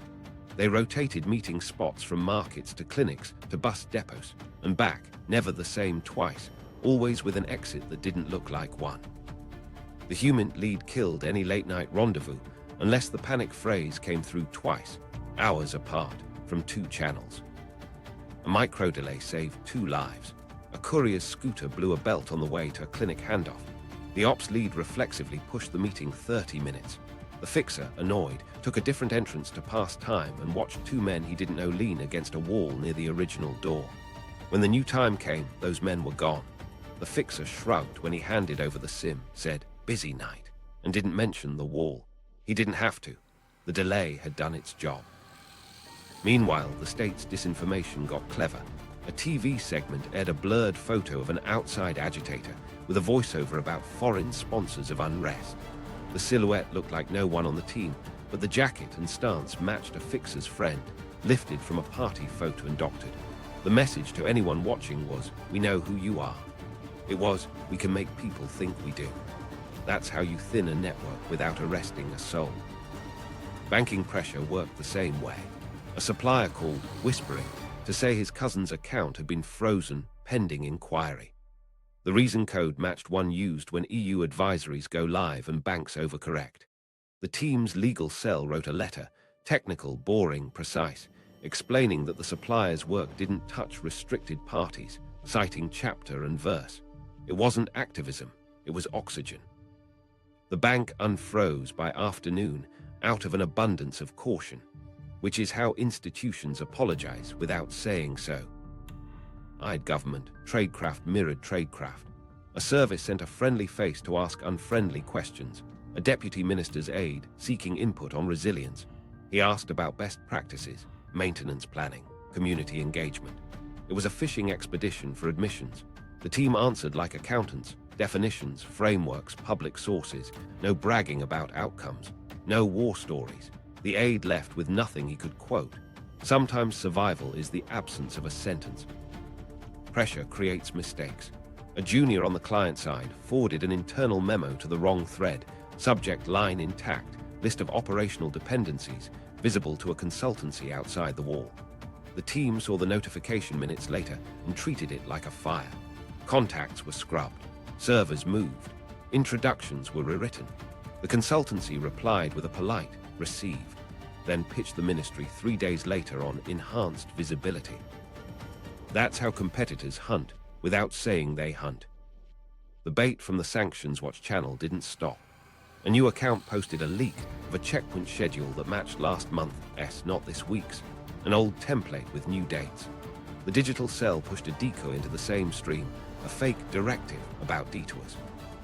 They rotated meeting spots from markets to clinics to bus depots, and back, never the same twice, always with an exit that didn't look like one. The human lead killed any late-night rendezvous, unless the panic phrase came through twice, hours apart, from 2 channels. A micro-delay saved 2 lives. A courier's scooter blew a belt on the way to a clinic handoff. The ops lead reflexively pushed the meeting 30 minutes. The fixer, annoyed, took a different entrance to pass time and watched 2 men he didn't know lean against a wall near the original door. When the new time came, those men were gone. The fixer shrugged when he handed over the SIM, said, "Busy night," and didn't mention the wall. He didn't have to. The delay had done its job. Meanwhile, the state's disinformation got clever. A TV segment aired a blurred photo of an outside agitator with a voiceover about foreign sponsors of unrest. The silhouette looked like no one on the team, but the jacket and stance matched a fixer's friend, lifted from a party photo and doctored. The message to anyone watching was, "We know who you are." It was, "We can make people think we do." That's how you thin a network without arresting a soul. Banking pressure worked the same way. A supplier called, whispering, to say his cousin's account had been frozen pending inquiry. The reason code matched one used when EU advisories go live and banks overcorrect. The team's legal cell wrote a letter, technical, boring, precise, explaining that the supplier's work didn't touch restricted parties, citing chapter and verse. It wasn't activism, it was oxygen. The bank unfroze by afternoon out of an abundance of caution, which is how institutions apologize without saying so. Eyed government, Tradecraft mirrored Tradecraft. A service sent a friendly face to ask unfriendly questions. A deputy minister's aide seeking input on resilience. He asked about best practices, maintenance planning, community engagement. It was a fishing expedition for admissions. The team answered like accountants, definitions, frameworks, public sources, no bragging about outcomes, no war stories. The aide left with nothing he could quote. Sometimes survival is the absence of a sentence. Pressure creates mistakes. A junior on the client side forwarded an internal memo to the wrong thread, subject line intact, list of operational dependencies, visible to a consultancy outside the wall. The team saw the notification minutes later and treated it like a fire. Contacts were scrubbed, servers moved, introductions were rewritten. The consultancy replied with a polite, "Received," then pitched the ministry 3 days later on enhanced visibility. That's how competitors hunt, without saying they hunt. The bait from the Sanctions Watch channel didn't stop. A new account posted a leak of a checkpoint schedule that matched last month's, not this week's, an old template with new dates. The digital cell pushed a decoy into the same stream, a fake directive about detours.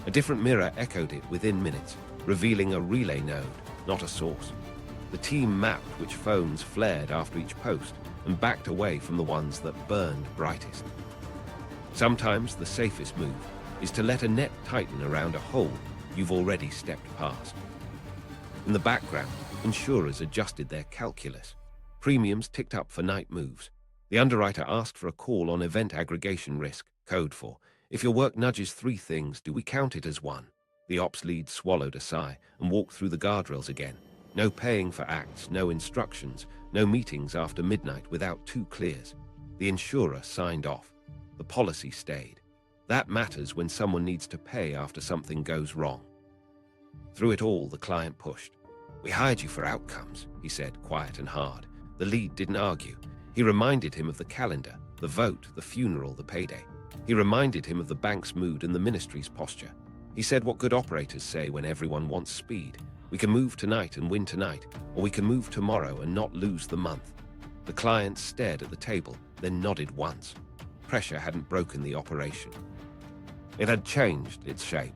A different mirror echoed it within minutes, revealing a relay node, not a source. The team mapped which phones flared after each post and backed away from the ones that burned brightest. Sometimes the safest move is to let a net tighten around a hole you've already stepped past. In the background, insurers adjusted their calculus. Premiums ticked up for night moves. The underwriter asked for a call on event aggregation risk, code for, "If your work nudges 3 things, do we count it as 1? The ops lead swallowed a sigh and walked through the guardrails again. No paying for acts, no instructions, no meetings after midnight without 2 clears. The insurer signed off. The policy stayed. That matters when someone needs to pay after something goes wrong. Through it all, the client pushed. "We hired you for outcomes," he said, quiet and hard. The lead didn't argue. He reminded him of the calendar, the vote, the funeral, the payday. He reminded him of the bank's mood and the ministry's posture. He said what good operators say when everyone wants speed. "We can move tonight and win tonight, or we can move tomorrow and not lose the month." The client stared at the table, then nodded once. Pressure hadn't broken the operation. It had changed its shape.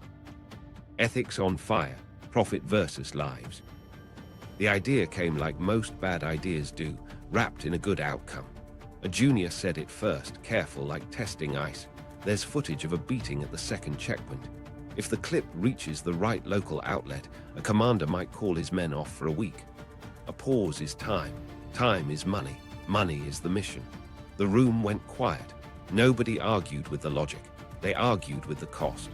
Ethics on fire, profit versus lives. The idea came like most bad ideas do, wrapped in a good outcome. A junior said it first, careful like testing ice. There's footage of a beating at the second checkpoint. If the clip reaches the right local outlet, a commander might call his men off for a week. A pause is time. Time is money. Money is the mission. The room went quiet. Nobody argued with the logic. They argued with the cost.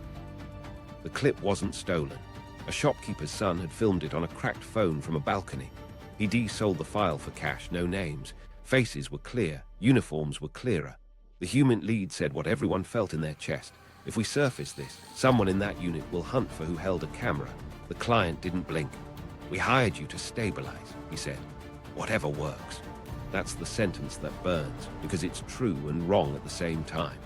The clip wasn't stolen. A shopkeeper's son had filmed it on a cracked phone from a balcony. He de-sold the file for cash, no names. Faces were clear, uniforms were clearer. The human lead said what everyone felt in their chest. If we surface this, someone in that unit will hunt for who held a camera. The client didn't blink. We hired you to stabilize, he said. Whatever works. That's the sentence that burns, because it's true and wrong at the same time.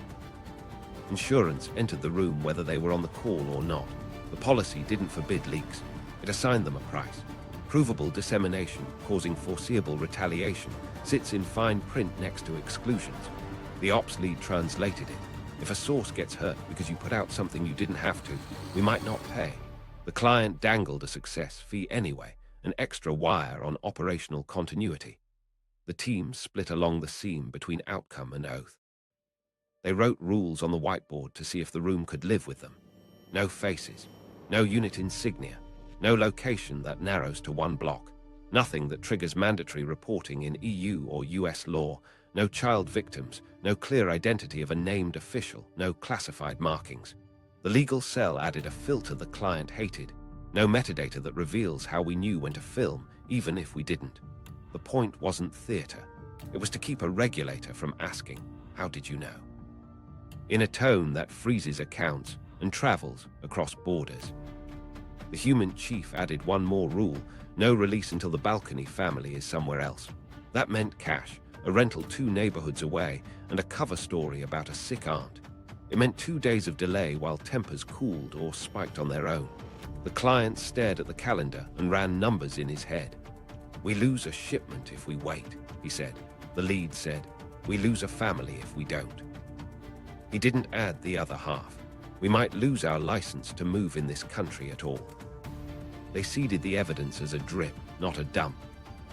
Insurance entered the room whether they were on the call or not. The policy didn't forbid leaks. It assigned them a price. Provable dissemination, causing foreseeable retaliation, sits in fine print next to exclusions. The ops lead translated it. If a source gets hurt because you put out something you didn't have to, we might not pay. The client dangled a success fee anyway, an extra wire on operational continuity. The team split along the seam between outcome and oath. They wrote rules on the whiteboard to see if the room could live with them. No faces, no unit insignia, no location that narrows to one block, nothing that triggers mandatory reporting in EU or US law, no child victims, no clear identity of a named official, no classified markings. The legal cell added a filter the client hated, no metadata that reveals how we knew when to film, even if we didn't. The point wasn't theater. It was to keep a regulator from asking, "How did you know?" In a tone that freezes accounts and travels across borders. The human chief added one more rule: no release until the balcony family is somewhere else. That meant cash, a rental 2 neighborhoods away, and a cover story about a sick aunt. It meant 2 days of delay while tempers cooled or spiked on their own. The client stared at the calendar and ran numbers in his head. "We lose a shipment if we wait," he said. The lead said, "We lose a family if we don't." He didn't add the other half. "We might lose our license to move in this country at all." They seeded the evidence as a drip, not a dump.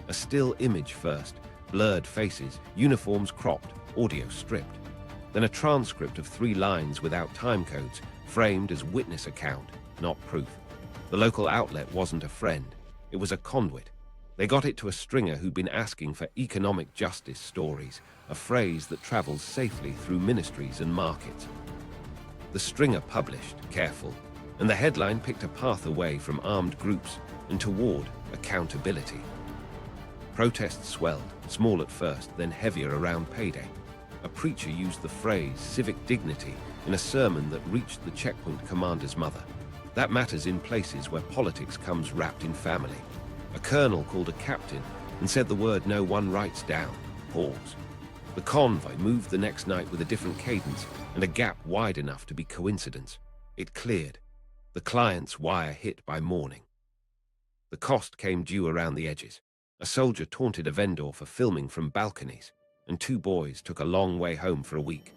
A still image first, blurred faces, uniforms cropped, audio stripped. Then a transcript of 3 lines without timecodes, framed as witness account, not proof. The local outlet wasn't a friend. It was a conduit. They got it to a stringer who'd been asking for economic justice stories, a phrase that travels safely through ministries and markets. The stringer published, careful, and the headline picked a path away from armed groups and toward accountability. Protests swelled, small at first, then heavier around payday. A preacher used the phrase civic dignity in a sermon that reached the checkpoint commander's mother. That matters in places where politics comes wrapped in family. A colonel called a captain and said the word no one writes down. Pause. The convoy moved the next night with a different cadence and a gap wide enough to be coincidence. It cleared. The client's wire hit by morning. The cost came due around the edges. A soldier taunted a vendor for filming from balconies, and 2 boys took a long way home for a week.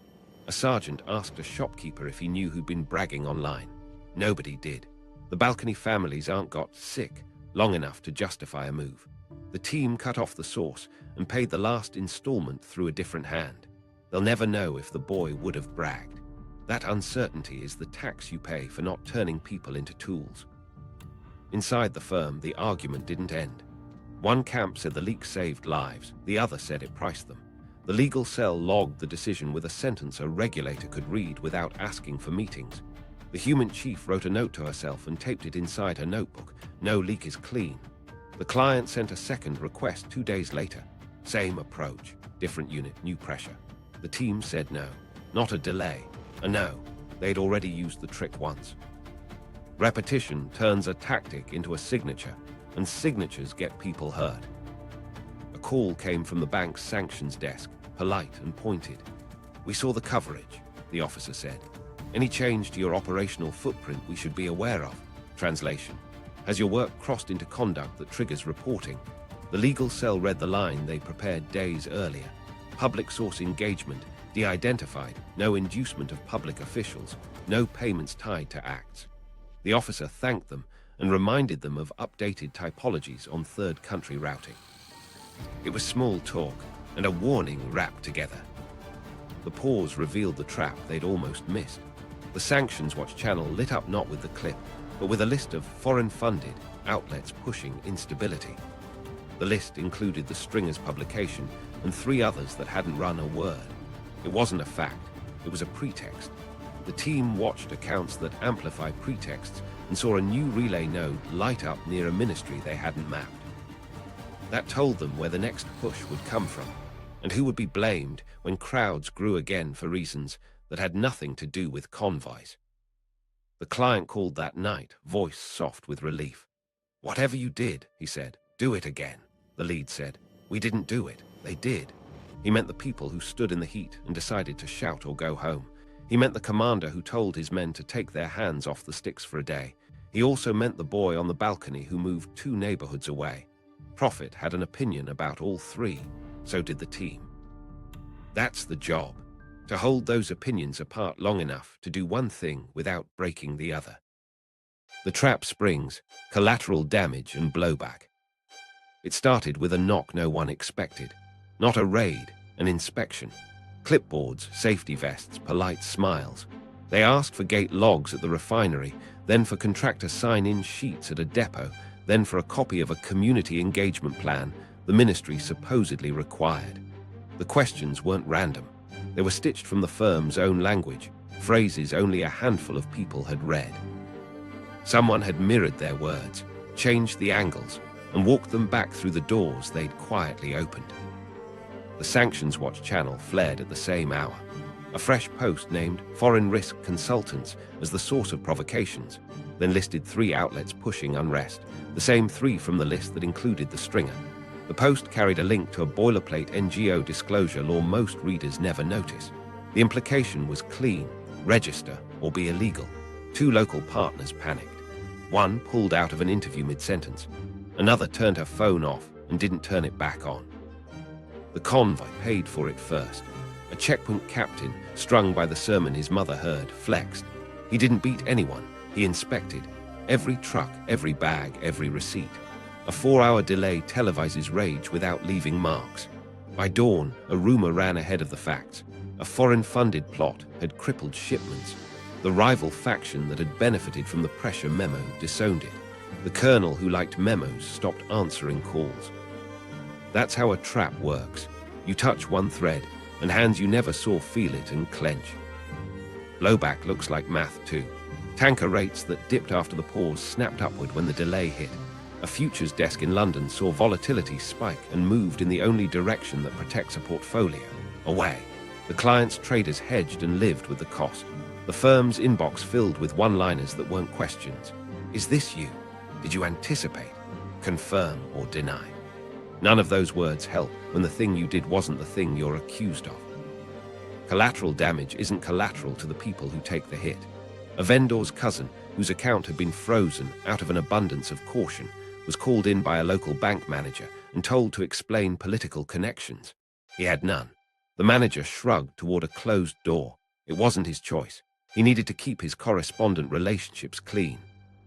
A sergeant asked a shopkeeper if he knew who'd been bragging online. Nobody did. The balcony families aren't got sick long enough to justify a move. The team cut off the source and paid the last installment through a different hand. They'll never know if the boy would have bragged. That uncertainty is the tax you pay for not turning people into tools. Inside the firm, the argument didn't end. One camp said the leak saved lives, the other said it priced them. The legal cell logged the decision with a sentence a regulator could read without asking for meetings. The human chief wrote a note to herself and taped it inside her notebook. No leak is clean. The client sent a second request 2 days later. Same approach, different unit, new pressure. The team said no. Not a delay, a no. They'd already used the trick once. Repetition turns a tactic into a signature, and signatures get people hurt. A call came from the bank's sanctions desk, polite and pointed. "We saw the coverage," the officer said. "Any change to your operational footprint we should be aware of?" Translation: "Has your work crossed into conduct that triggers reporting?" The legal cell read the line they prepared days earlier. Public source engagement, de-identified, no inducement of public officials, no payments tied to acts. The officer thanked them and reminded them of updated typologies on third country routing. It was small talk and a warning wrapped together. The pause revealed the trap they'd almost missed. The Sanctions Watch channel lit up not with the clip, but with a list of foreign-funded outlets pushing instability. The list included the Stringer's publication and 3 others that hadn't run a word. It wasn't a fact, it was a pretext. The team watched accounts that amplify pretexts and saw a new relay node light up near a ministry they hadn't mapped. That told them where the next push would come from, and who would be blamed when crowds grew again for reasons that had nothing to do with convoys. The client called that night, voice soft with relief. "Whatever you did," he said, "do it again." The lead said, "We didn't do it, they did." He meant the people who stood in the heat and decided to shout or go home. He meant the commander who told his men to take their hands off the sticks for a day. He also meant the boy on the balcony who moved 2 neighborhoods away. Prophet had an opinion about all 3, so did the team. That's the job, to hold those opinions apart long enough to do one thing without breaking the other. The trap springs, collateral damage and blowback. It started with a knock no one expected. Not a raid, an inspection. Clipboards, safety vests, polite smiles. They asked for gate logs at the refinery, then for contractor sign-in sheets at a depot, then for a copy of a community engagement plan the ministry supposedly required. The questions weren't random. They were stitched from the firm's own language, phrases only a handful of people had read. Someone had mirrored their words, changed the angles, and walked them back through the doors they'd quietly opened. The Sanctions Watch channel flared at the same hour. A fresh post named Foreign Risk Consultants as the source of provocations, then listed 3 outlets pushing unrest, the same 3 from the list that included the stringer. The post carried a link to a boilerplate NGO disclosure law most readers never notice. The implication was clean, register, or be illegal. 2 local partners panicked. One pulled out of an interview mid-sentence. Another turned her phone off and didn't turn it back on. The convoy paid for it first. A checkpoint captain, strung by the sermon his mother heard, flexed. He didn't beat anyone. He inspected. Every truck, every bag, every receipt. A 4-hour delay televises rage without leaving marks. By dawn, a rumor ran ahead of the facts. A foreign-funded plot had crippled shipments. The rival faction that had benefited from the pressure memo disowned it. The colonel who liked memos stopped answering calls. That's how a trap works. You touch one thread, and hands you never saw feel it and clench. Blowback looks like math too. Tanker rates that dipped after the pause snapped upward when the delay hit. A futures desk in London saw volatility spike and moved in the only direction that protects a portfolio, away. The client's traders hedged and lived with the cost. The firm's inbox filled with one-liners that weren't questions. Is this you? Did you anticipate? Confirm or deny? None of those words help when the thing you did wasn't the thing you're accused of. Collateral damage isn't collateral to the people who take the hit. A vendor's cousin, whose account had been frozen out of an abundance of caution, was called in by a local bank manager and told to explain political connections. He had none. The manager shrugged toward a closed door. It wasn't his choice. He needed to keep his correspondent relationships clean.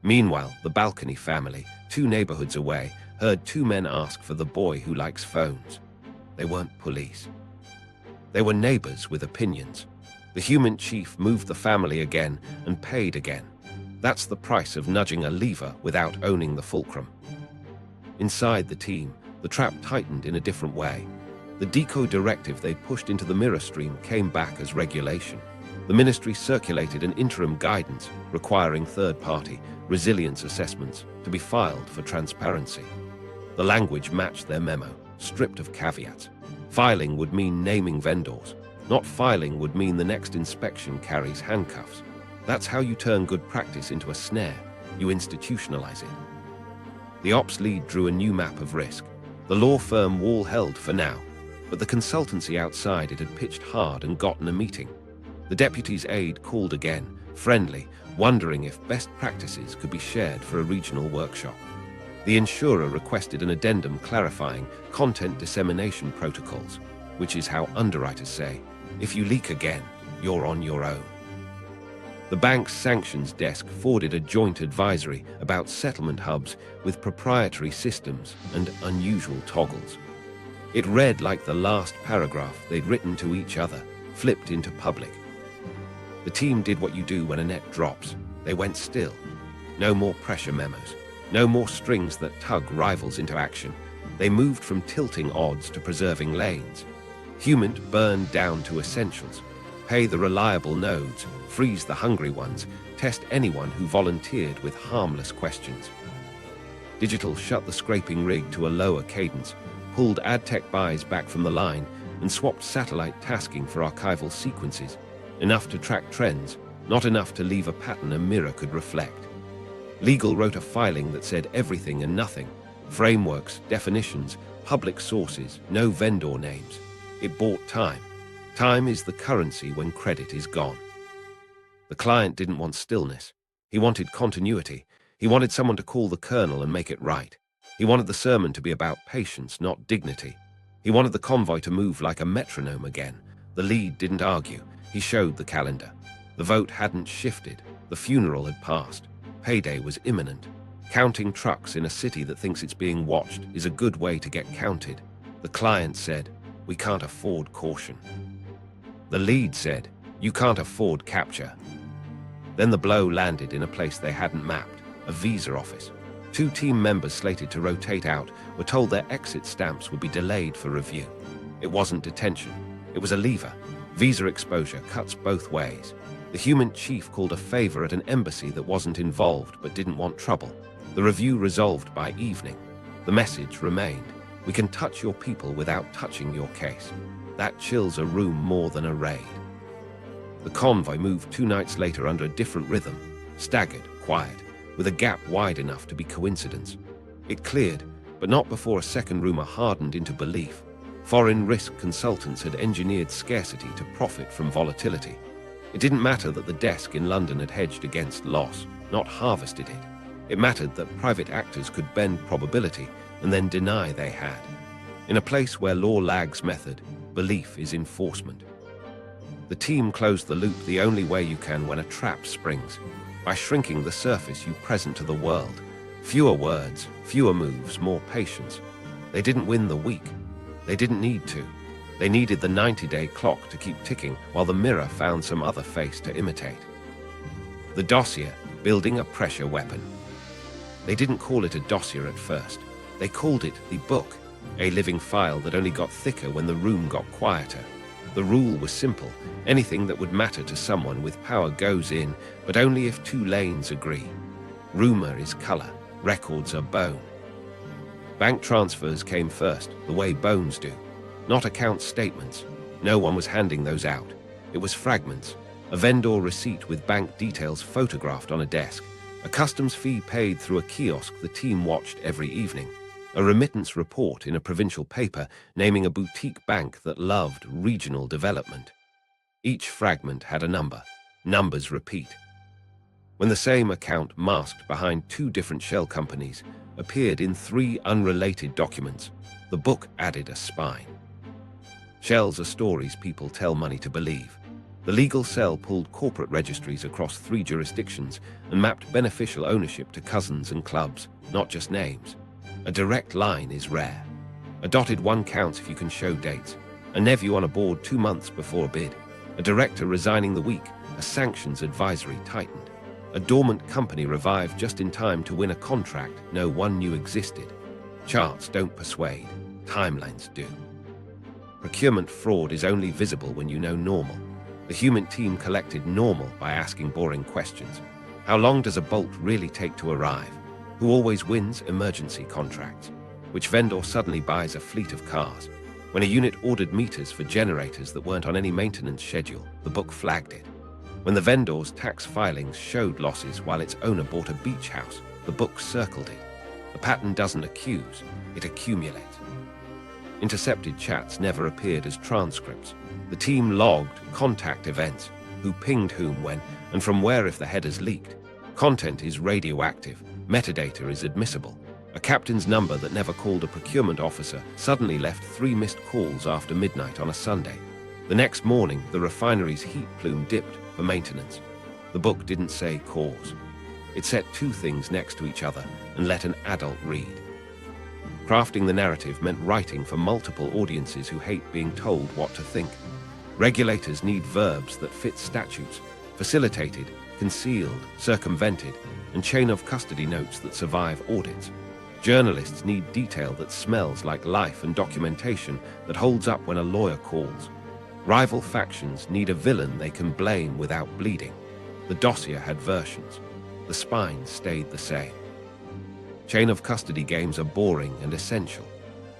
Meanwhile, the balcony family, 2 neighborhoods away, heard 2 men ask for the boy who likes phones. They weren't police. They were neighbors with opinions. The human chief moved the family again and paid again. That's the price of nudging a lever without owning the fulcrum. Inside the team, the trap tightened in a different way. The decoy directive they pushed into the mirror stream came back as regulation. The ministry circulated an interim guidance requiring third-party resilience assessments to be filed for transparency. The language matched their memo, stripped of caveats. Filing would mean naming vendors. Not filing would mean the next inspection carries handcuffs. That's how you turn good practice into a snare. You institutionalize it. The ops lead drew a new map of risk. The law firm wall held for now, but the consultancy outside it had pitched hard and gotten a meeting. The deputy's aide called again, friendly, wondering if best practices could be shared for a regional workshop. The insurer requested an addendum clarifying content dissemination protocols, which is how underwriters say, if you leak again, you're on your own. The bank's sanctions desk forwarded a joint advisory about settlement hubs with proprietary systems and unusual toggles. It read like the last paragraph they'd written to each other, flipped into public. The team did what you do when a net drops. They went still. No more pressure memos. No more strings that tug rivals into action. They moved from tilting odds to preserving lanes. Human burned down to essentials. Pay the reliable nodes, freeze the hungry ones, test anyone who volunteered with harmless questions. Digital shut the scraping rig to a lower cadence, pulled ad tech buys back from the line, and swapped satellite tasking for archival sequences, enough to track trends, not enough to leave a pattern a mirror could reflect. Legal wrote a filing that said everything and nothing, frameworks, definitions, public sources, no vendor names. It bought time. Time is the currency when credit is gone. The client didn't want stillness. He wanted continuity. He wanted someone to call the colonel and make it right. He wanted the sermon to be about patience, not dignity. He wanted the convoy to move like a metronome again. The lead didn't argue. He showed the calendar. The vote hadn't shifted. The funeral had passed. Payday was imminent. Counting trucks in a city that thinks it's being watched is a good way to get counted. The client said, "We can't afford caution." The lead said, "You can't afford capture." Then the blow landed in a place they hadn't mapped, a visa office. 2 team members slated to rotate out were told their exit stamps would be delayed for review. It wasn't detention. It was a lever. Visa exposure cuts both ways. The human chief called a favor at an embassy that wasn't involved but didn't want trouble. The review resolved by evening. The message remained, "We can touch your people without touching your case." That chills a room more than a raid. The convoy moved 2 nights later under a different rhythm, staggered, quiet, with a gap wide enough to be coincidence. It cleared, but not before a second rumor hardened into belief. Foreign risk consultants had engineered scarcity to profit from volatility. It didn't matter that the desk in London had hedged against loss, not harvested it. It mattered that private actors could bend probability and then deny they had. In a place where law lags method, belief is enforcement. The team closed the loop the only way you can when a trap springs, by shrinking the surface you present to the world. Fewer words, fewer moves, more patience. They didn't win the week. They didn't need to. They needed the 90-day clock to keep ticking while the mirror found some other face to imitate. The Dossier, building a pressure weapon. They didn't call it a dossier at first. They called it the book, a living file that only got thicker when the room got quieter. The rule was simple. Anything that would matter to someone with power goes in, but only if 2 lanes agree. Rumor is color. Records are bone. Bank transfers came first, the way bones do. Not account statements. No one was handing those out. It was fragments. A vendor receipt with bank details photographed on a desk. A customs fee paid through a kiosk the team watched every evening. A remittance report in a provincial paper naming a boutique bank that loved regional development. Each fragment had a number. Numbers repeat. When the same account masked behind 2 different shell companies appeared in 3 unrelated documents, the book added a spine. Shells are stories people tell money to believe. The legal cell pulled corporate registries across 3 jurisdictions and mapped beneficial ownership to cousins and clubs, not just names. A direct line is rare. A dotted 1 counts if you can show dates. A nephew on a board 2 months before a bid. A director resigning the week. A sanctions advisory tightened. A dormant company revived just in time to win a contract no one knew existed. Charts don't persuade. Timelines do. Procurement fraud is only visible when you know normal. The human team collected normal by asking boring questions. How long does a bolt really take to arrive? Who always wins emergency contracts? Which vendor suddenly buys a fleet of cars? When a unit ordered meters for generators that weren't on any maintenance schedule, the book flagged it. When the vendor's tax filings showed losses while its owner bought a beach house, the book circled it. The pattern doesn't accuse, it accumulates. Intercepted chats never appeared as transcripts. The team logged contact events, who pinged whom when, and from where if the headers leaked. Content is radioactive. Metadata is admissible. A captain's number that never called a procurement officer suddenly left 3 missed calls after midnight on a Sunday. The next morning, the refinery's heat plume dipped for maintenance. The book didn't say cause. It set 2 things next to each other and let an adult read. Crafting the narrative meant writing for multiple audiences who hate being told what to think. Regulators need verbs that fit statutes, facilitated, concealed, circumvented, and chain of custody notes that survive audits. Journalists need detail that smells like life and documentation that holds up when a lawyer calls. Rival factions need a villain they can blame without bleeding. The Dossier had versions. The spines stayed the same. Chain of custody games are boring and essential.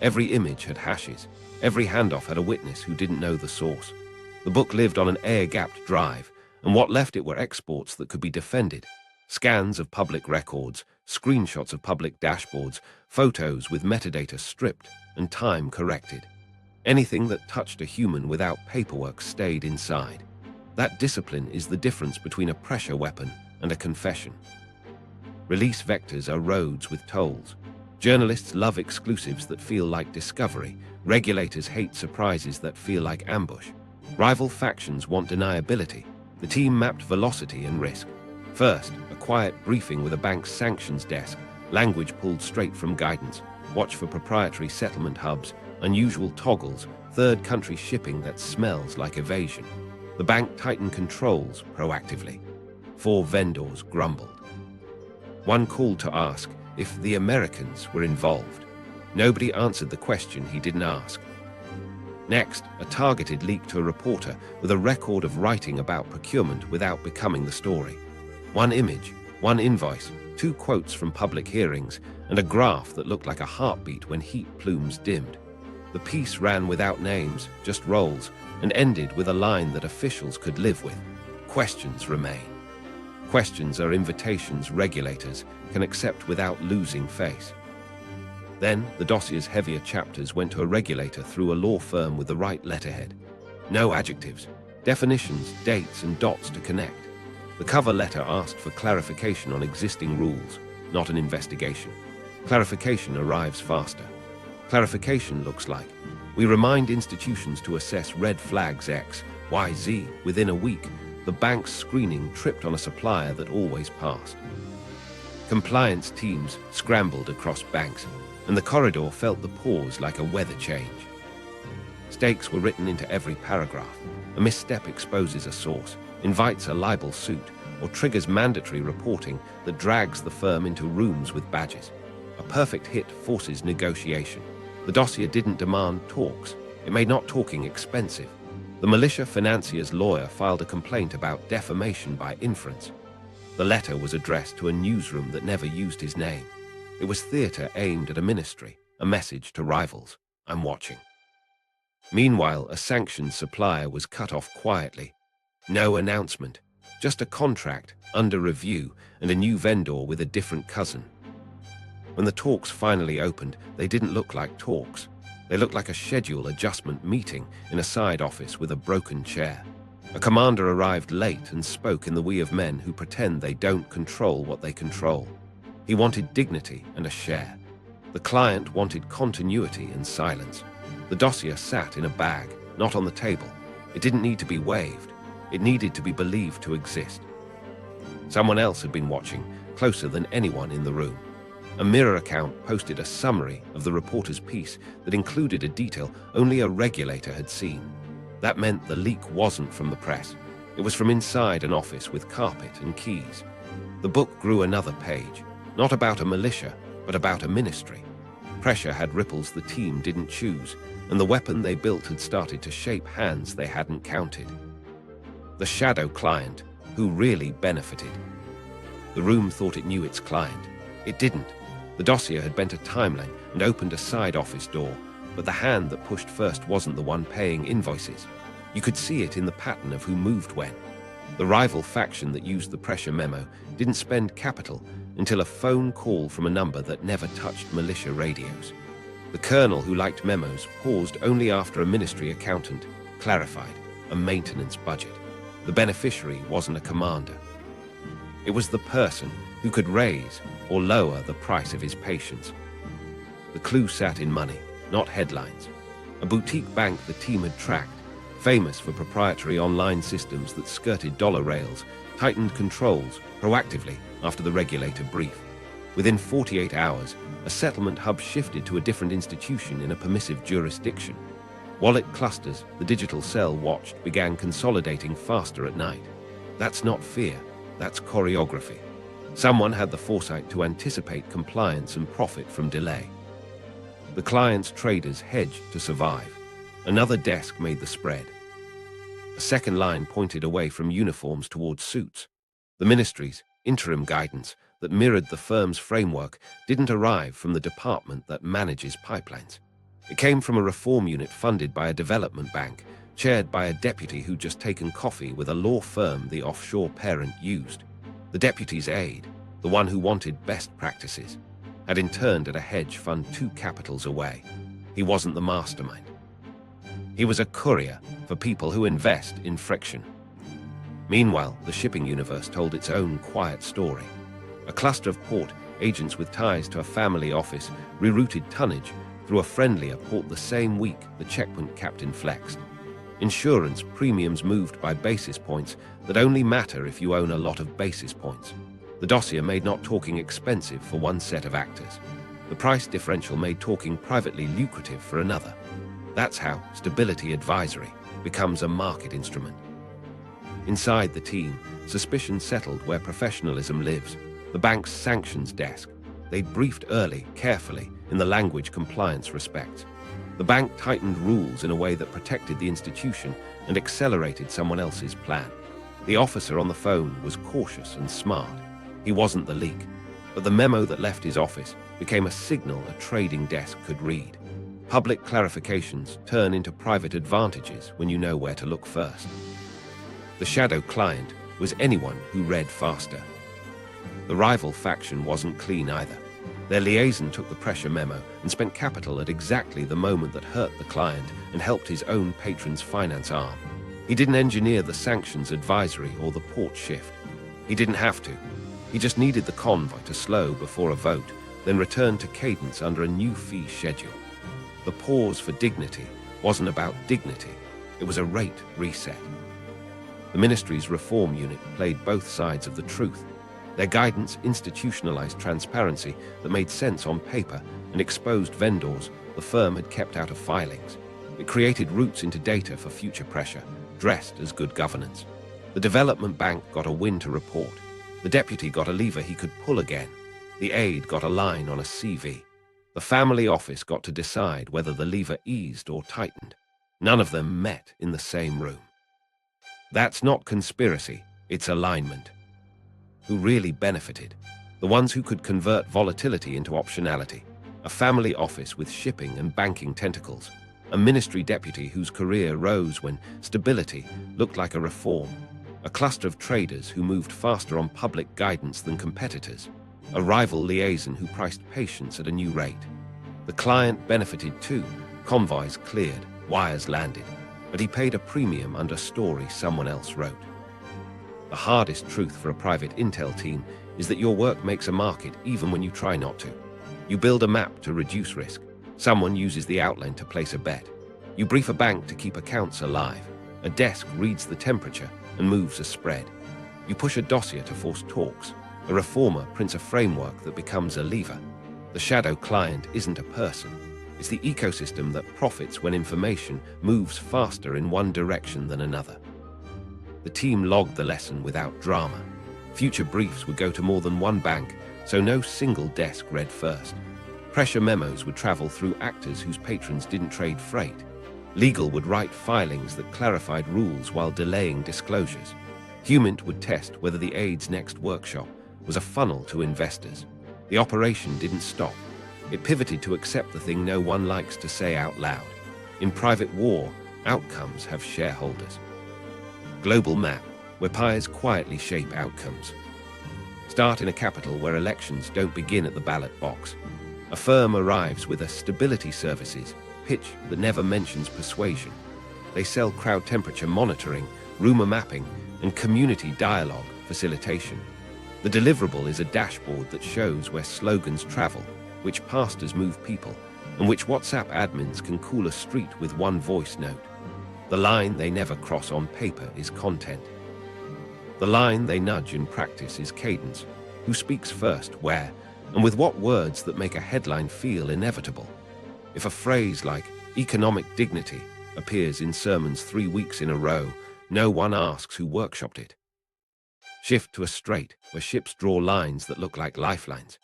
Every image had hashes. Every handoff had a witness who didn't know the source. The book lived on an air-gapped drive, and what left it were exports that could be defended. Scans of public records, screenshots of public dashboards, photos with metadata stripped and time corrected. Anything that touched a human without paperwork stayed inside. That discipline is the difference between a pressure weapon and a confession. Release vectors are roads with tolls. Journalists love exclusives that feel like discovery. Regulators hate surprises that feel like ambush. Rival factions want deniability. The team mapped velocity and risk. First, a quiet briefing with a bank's sanctions desk, language pulled straight from guidance. Watch for proprietary settlement hubs, unusual toggles, third country shipping that smells like evasion. The bank tightened controls proactively. 4 vendors grumbled. One called to ask if the Americans were involved. Nobody answered the question he didn't ask. Next, a targeted leak to a reporter with a record of writing about procurement without becoming the story. 1 image, 1 invoice, 2 quotes from public hearings, and a graph that looked like a heartbeat when heat plumes dimmed. The piece ran without names, just roles, and ended with a line that officials could live with. Questions remain. Questions are invitations regulators can accept without losing face. Then, the dossier's heavier chapters went to a regulator through a law firm with the right letterhead. No adjectives, definitions, dates, and dots to connect. The cover letter asked for clarification on existing rules, not an investigation. Clarification arrives faster. Clarification looks like, we remind institutions to assess red flags X, Y, Z within a week. The bank's screening tripped on a supplier that always passed. Compliance teams scrambled across banks, and the corridor felt the pause like a weather change. Stakes were written into every paragraph. A misstep exposes a source, invites a libel suit, or triggers mandatory reporting that drags the firm into rooms with badges. A perfect hit forces negotiation. The dossier didn't demand talks. It made not talking expensive. The militia financier's lawyer filed a complaint about defamation by inference. The letter was addressed to a newsroom that never used his name. It was theater aimed at a ministry, a message to rivals. I'm watching. Meanwhile, a sanctions supplier was cut off quietly. No announcement, just a contract under review and a new vendor with a different cousin. When the talks finally opened, they didn't look like talks. They looked like a schedule adjustment meeting in a side office with a broken chair. A commander arrived late and spoke in the we of men who pretend they don't control what they control. He wanted dignity and a share. The client wanted continuity and silence. The dossier sat in a bag, not on the table. It didn't need to be waved. It needed to be believed to exist. Someone else had been watching, closer than anyone in the room. A Mirror account posted a summary of the reporter's piece that included a detail only a regulator had seen. That meant the leak wasn't from the press. It was from inside an office with carpet and keys. The book grew another page, not about a militia, but about a ministry. Pressure had ripples the team didn't choose, and the weapon they built had started to shape hands they hadn't counted. The shadow client, who really benefited. The room thought it knew its client. It didn't. The dossier had bent a timeline and opened a side office door, but the hand that pushed first wasn't the one paying invoices. You could see it in the pattern of who moved when. The rival faction that used the pressure memo didn't spend capital until a phone call from a number that never touched militia radios. The colonel who liked memos paused only after a ministry accountant clarified a maintenance budget. The beneficiary wasn't a commander. It was the person who could raise or lower the price of his patience. The clue sat in money, not headlines. A boutique bank the team had tracked, famous for proprietary online systems that skirted dollar rails, tightened controls proactively after the regulator brief. Within 48 hours, a settlement hub shifted to a different institution in a permissive jurisdiction. Wallet clusters the digital cell watched began consolidating faster at night. That's not fear, that's choreography. Someone had the foresight to anticipate compliance and profit from delay. The client's traders hedged to survive. Another desk made the spread. A second line pointed away from uniforms towards suits. The ministry's interim guidance that mirrored the firm's framework didn't arrive from the department that manages pipelines. It came from a reform unit funded by a development bank, chaired by a deputy who'd just taken coffee with a law firm the offshore parent used. The deputy's aide, the one who wanted best practices, had interned at a hedge fund 2 capitals away. He wasn't the mastermind. He was a courier for people who invest in friction. Meanwhile, the shipping universe told its own quiet story. A cluster of port agents with ties to a family office rerouted tonnage through a friendlier port the same week the checkpoint captain flexed. Insurance premiums moved by basis points that only matter if you own a lot of basis points. The Dossier made not talking expensive for one set of actors. The price differential made talking privately lucrative for another. That's how stability advisory becomes a market instrument. Inside the team, suspicion settled where professionalism lives. The bank's sanctions desk. They'd briefed early, carefully, in the language compliance respects. The bank tightened rules in a way that protected the institution and accelerated someone else's plan. The officer on the phone was cautious and smart. He wasn't the leak, but the memo that left his office became a signal a trading desk could read. Public clarifications turn into private advantages when you know where to look first. The shadow client was anyone who read faster. The rival faction wasn't clean either. Their liaison took the pressure memo and spent capital at exactly the moment that hurt the client and helped his own patron's finance arm. He didn't engineer the sanctions advisory or the port shift. He didn't have to. He just needed the convoy to slow before a vote, then return to cadence under a new fee schedule. The pause for dignity wasn't about dignity. It was a rate reset. The ministry's reform unit played both sides of the truth. Their guidance institutionalized transparency that made sense on paper and exposed vendors the firm had kept out of filings. It created routes into data for future pressure, dressed as good governance. The development bank got a win to report. The deputy got a lever he could pull again. The aide got a line on a CV. The family office got to decide whether the lever eased or tightened. None of them met in the same room. That's not conspiracy, it's alignment. Who really benefited? The ones who could convert volatility into optionality. A family office with shipping and banking tentacles. A ministry deputy whose career rose when stability looked like a reform. A cluster of traders who moved faster on public guidance than competitors. A rival liaison who priced patience at a new rate. The client benefited too. Convoys cleared, wires landed, but he paid a premium under story someone else wrote. The hardest truth for a private intel team is that your work makes a market even when you try not to. You build a map to reduce risk. Someone uses the outline to place a bet. You brief a bank to keep accounts alive. A desk reads the temperature and moves a spread. You push a dossier to force talks. A reformer prints a framework that becomes a lever. The shadow client isn't a person. It's the ecosystem that profits when information moves faster in one direction than another. The team logged the lesson without drama. Future briefs would go to more than one bank, so no single desk read first. Pressure memos would travel through actors whose patrons didn't trade freight. Legal would write filings that clarified rules while delaying disclosures. Humint would test whether the aide's next workshop was a funnel to investors. The operation didn't stop. It pivoted to accept the thing no one likes to say out loud. In private war, outcomes have shareholders. Global map, where PIAs quietly shape outcomes. Start in a capital where elections don't begin at the ballot box. A firm arrives with a stability services pitch that never mentions persuasion. They sell crowd temperature monitoring, rumor mapping, and community dialogue facilitation. The deliverable is a dashboard that shows where slogans travel, which pastors move people, and which WhatsApp admins can cool a street with one voice note. The line they never cross on paper is content. The line they nudge in practice is cadence. Who speaks first, where, and with what words that make a headline feel inevitable? If a phrase like economic dignity appears in sermons 3 weeks in a row, no one asks who workshopped it. Shift to a strait where ships draw lines that look like lifelines.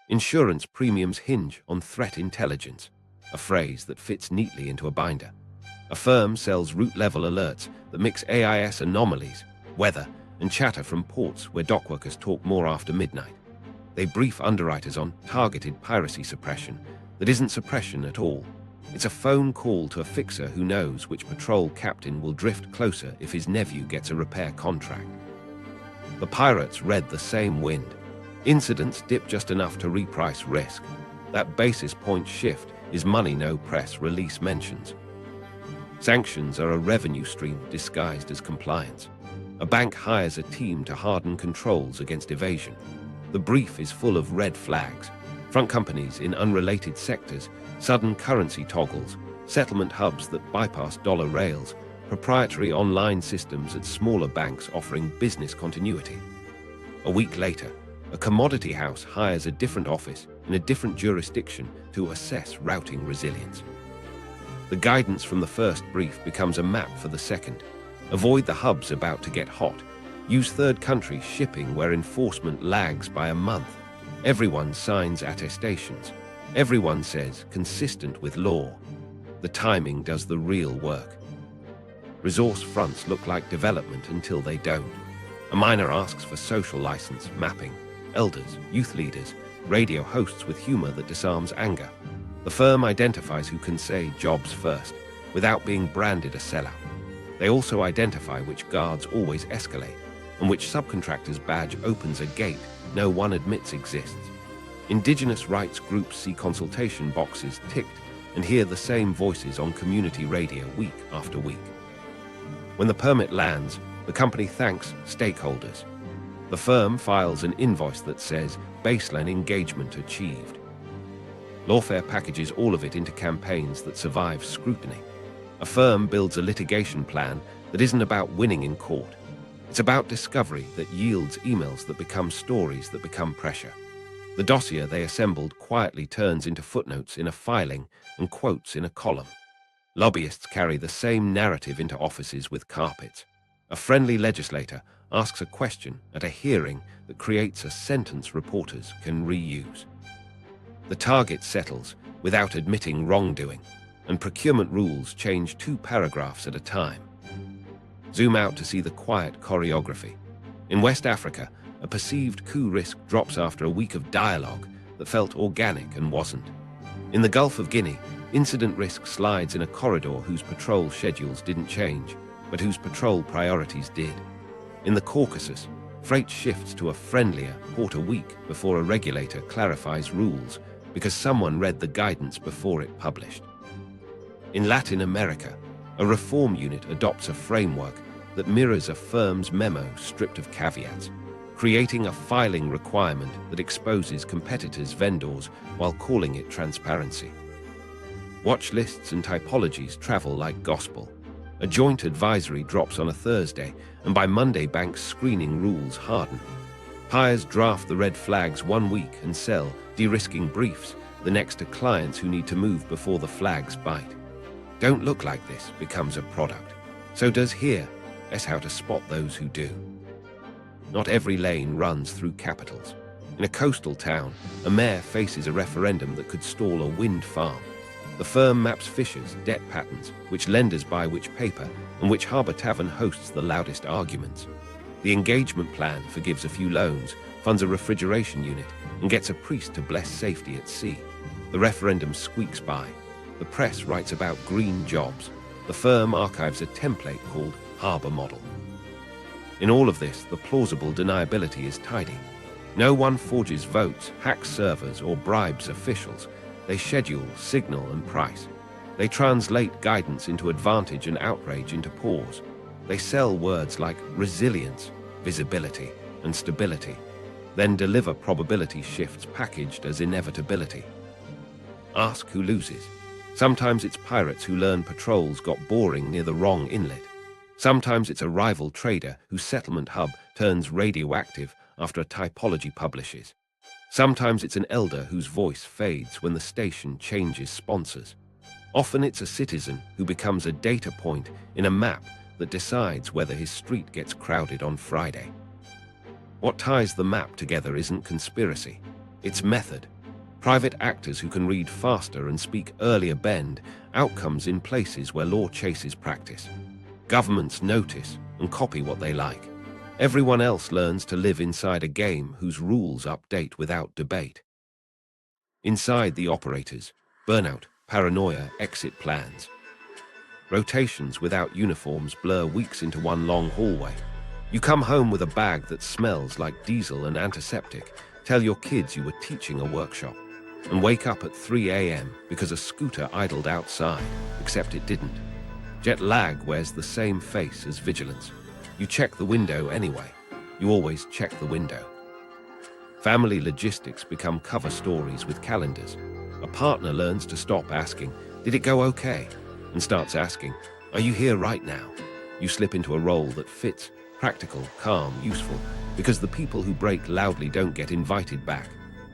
Insurance premiums hinge on threat intelligence, a phrase that fits neatly into a binder. A firm sells route-level alerts that mix AIS anomalies, weather, and chatter from ports where dockworkers talk more after midnight. They brief underwriters on targeted piracy suppression that isn't suppression at all. It's a phone call to a fixer who knows which patrol captain will drift closer if his nephew gets a repair contract. The pirates read the same wind. Incidents dip just enough to reprice risk. That basis point shift is money no press release mentions. Sanctions are a revenue stream disguised as compliance. A bank hires a team to harden controls against evasion. The brief is full of red flags. Front companies in unrelated sectors, sudden currency toggles, settlement hubs that bypass dollar rails, proprietary online systems at smaller banks offering business continuity. A week later, a commodity house hires a different office in a different jurisdiction to assess routing resilience. The guidance from the first brief becomes a map for the second. Avoid the hubs about to get hot. Use third country shipping where enforcement lags by a month. Everyone signs attestations. Everyone says consistent with law. The timing does the real work. Resource fronts look like development until they don't. A miner asks for social license, mapping, elders, youth leaders, radio hosts with humor that disarms anger. The firm identifies who can say jobs first, without being branded a sellout. They also identify which guards always escalate, and which subcontractor's badge opens a gate no one admits exists. Indigenous rights groups see consultation boxes ticked and hear the same voices on community radio week after week. When the permit lands, the company thanks stakeholders. The firm files an invoice that says baseline engagement achieved. Lawfare packages all of it into campaigns that survive scrutiny. A firm builds a litigation plan that isn't about winning in court. It's about discovery that yields emails that become stories that become pressure. The dossier they assembled quietly turns into footnotes in a filing and quotes in a column. Lobbyists carry the same narrative into offices with carpets. A friendly legislator asks a question at a hearing that creates a sentence reporters can reuse. The target settles without admitting wrongdoing, and procurement rules change 2 paragraphs at a time. Zoom out to see the quiet choreography. In West Africa, a perceived coup risk drops after a week of dialogue that felt organic and wasn't. In the Gulf of Guinea, incident risk slides in a corridor whose patrol schedules didn't change, but whose patrol priorities did. In the Caucasus, freight shifts to a friendlier port a week before a regulator clarifies rules because someone read the guidance before it published. In Latin America, a reform unit adopts a framework that mirrors a firm's memo stripped of caveats, creating a filing requirement that exposes competitors' vendors while calling it transparency. Watch lists and typologies travel like gospel. A joint advisory drops on a Thursday, and by Monday banks' screening rules harden. PIAs draft the red flags one week and sell, de-risking briefs, the next to clients who need to move before the flags bite. Don't look like this becomes a product. So does here. That's how to spot those who do. Not every lane runs through capitals. In a coastal town, a mayor faces a referendum that could stall a wind farm. The firm maps fissures, debt patterns, which lenders buy which paper, and which harbour tavern hosts the loudest arguments. The engagement plan forgives a few loans, funds a refrigeration unit, and gets a priest to bless safety at sea. The referendum squeaks by. The press writes about green jobs. The firm archives a template called Harbour Model. In all of this, the plausible deniability is tidy. No one forges votes, hacks servers, or bribes officials. They schedule, signal, and price. They translate guidance into advantage and outrage into pause. They sell words like resilience, visibility, and stability, then deliver probability shifts packaged as inevitability. Ask who loses. Sometimes it's pirates who learn patrols got boring near the wrong inlet. Sometimes it's a rival trader whose settlement hub turns radioactive after a typology publishes. Sometimes it's an elder whose voice fades when the station changes sponsors. Often it's a citizen who becomes a data point in a map that decides whether his street gets crowded on Friday. What ties the map together isn't conspiracy, it's method. Private actors who can read faster and speak earlier bend outcomes in places where law chases practice. Governments notice and copy what they like. Everyone else learns to live inside a game whose rules update without debate. Inside the operators, burnout, paranoia, exit plans. Rotations without uniforms blur weeks into one long hallway. You come home with a bag that smells like diesel and antiseptic, tell your kids you were teaching a workshop, and wake up at 3 a.m. because a scooter idled outside, except it didn't. Jet lag wears the same face as vigilance. You check the window anyway. You always check the window. Family logistics become cover stories with calendars. A partner learns to stop asking, "Did it go okay?" and starts asking, "Are you here right now?" You slip into a role that fits, practical, calm, useful, because the people who break loudly don't get invited back.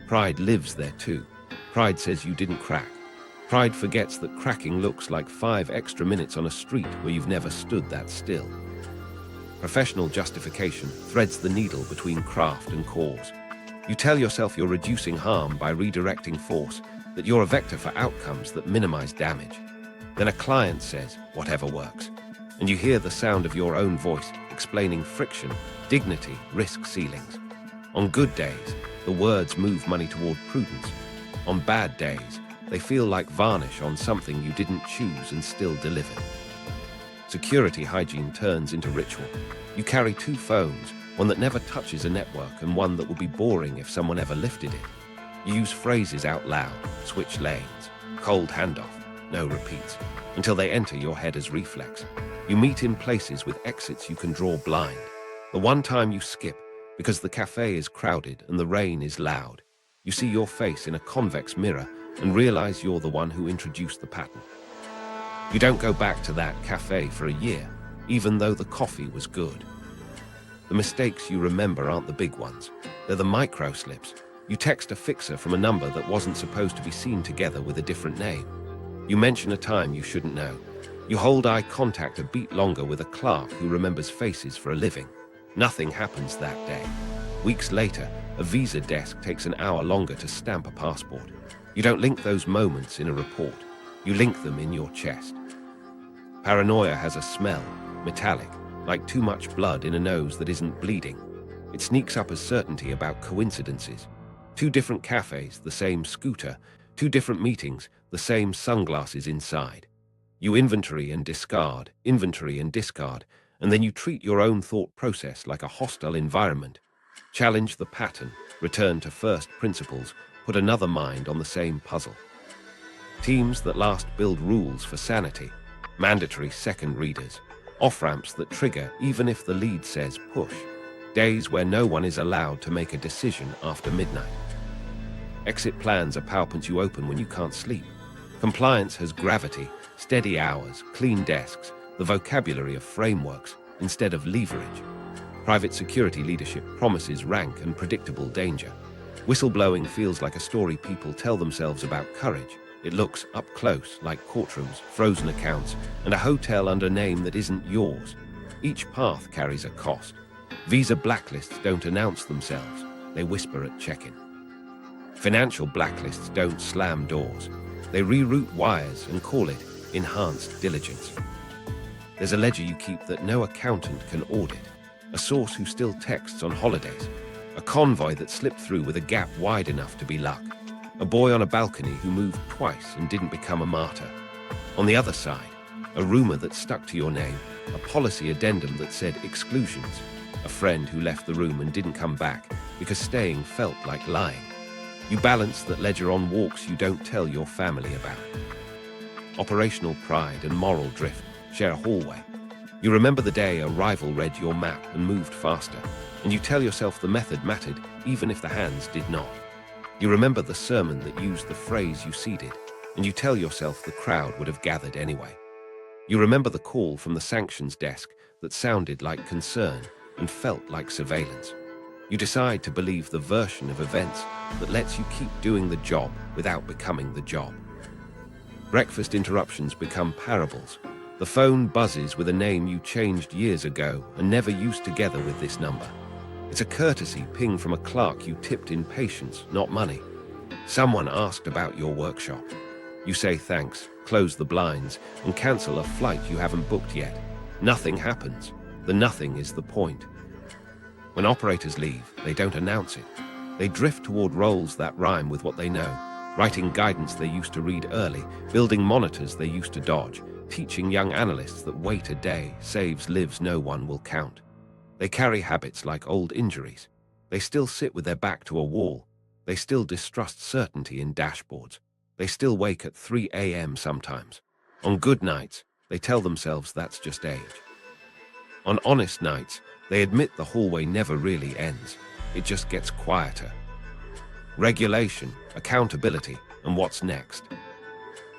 Pride lives there too. Pride says you didn't crack. Pride forgets that cracking looks like 5 extra minutes on a street where you've never stood that still. Professional justification threads the needle between craft and cause. You tell yourself you're reducing harm by redirecting force, that you're a vector for outcomes that minimize damage. Then a client says, "Whatever works," and you hear the sound of your own voice explaining friction, dignity, risk ceilings. On good days, the words move money toward prudence. On bad days, they feel like varnish on something you didn't choose and still delivered. Security hygiene turns into ritual. You carry 2 phones, one that never touches a network and one that would be boring if someone ever lifted it. You use phrases out loud, switch lanes, cold handoff, no repeats, until they enter your head as reflex. You meet in places with exits you can draw blind. The one time you skip, because the cafe is crowded and the rain is loud. You see your face in a convex mirror and realize you're the one who introduced the pattern. You don't go back to that cafe for a year, even though the coffee was good. The mistakes you remember aren't the big ones. They're the micro slips. You text a fixer from a number that wasn't supposed to be seen together with a different name. You mention a time you shouldn't know. You hold eye contact a beat longer with a clerk who remembers faces for a living. Nothing happens that day. Weeks later, a visa desk takes an hour longer to stamp a passport. You don't link those moments in a report. You link them in your chest. Paranoia has a smell, metallic, like too much blood in a nose that isn't bleeding. It sneaks up as certainty about coincidences. 2 different cafes, the same scooter. 2 different meetings, the same sunglasses inside. You inventory and discard, and then you treat your own thought process like a hostile environment. Challenge the pattern, return to first principles, put another mind on the same puzzle. Teams that last build rules for sanity, mandatory second readers, off-ramps that trigger even if the lead says push, days where no one is allowed to make a decision after midnight. Exit plans are PowerPoints you open when you can't sleep. Compliance has gravity, steady hours, clean desks, the vocabulary of frameworks instead of leverage. Private security leadership promises rank and predictable danger. Whistleblowing feels like a story people tell themselves about courage. It looks up close like courtrooms, frozen accounts, and a hotel under a name that isn't yours. Each path carries a cost. Visa blacklists don't announce themselves. They whisper at check-in. Financial blacklists don't slam doors. They reroute wires and call it enhanced diligence. There's a ledger you keep that no accountant can audit. A source who still texts on holidays. A convoy that slipped through with a gap wide enough to be luck. A boy on a balcony who moved twice and didn't become a martyr. On the other side, a rumor that stuck to your name, a policy addendum that said exclusions, a friend who left the room and didn't come back because staying felt like lying. You balance that ledger on walks you don't tell your family about. Operational pride and moral drift share a hallway. You remember the day a rival read your map and moved faster, and you tell yourself the method mattered even if the hands did not. You remember the sermon that used the phrase you seeded, and you tell yourself the crowd would have gathered anyway. You remember the call from the Sanctions desk that sounded like concern and felt like surveillance. You decide to believe the version of events that lets you keep doing the job without becoming the job. Breakfast interruptions become parables. The phone buzzes with a name you changed years ago and never used together with this number. It's a courtesy ping from a clerk you tipped in patience, not money. Someone asked about your workshop. You say thanks, close the blinds, and cancel a flight you haven't booked yet. Nothing happens. The nothing is the point. When operators leave, they don't announce it. They drift toward roles that rhyme with what they know, writing guidance they used to read early, building monitors they used to dodge, teaching young analysts that wait a day saves lives no one will count. They carry habits like old injuries. They still sit with their back to a wall. They still distrust certainty in dashboards. They still wake at 3 a.m. sometimes. On good nights, they tell themselves that's just age. On honest nights, they admit the hallway never really ends. It just gets quieter. Regulation, accountability, and what's next?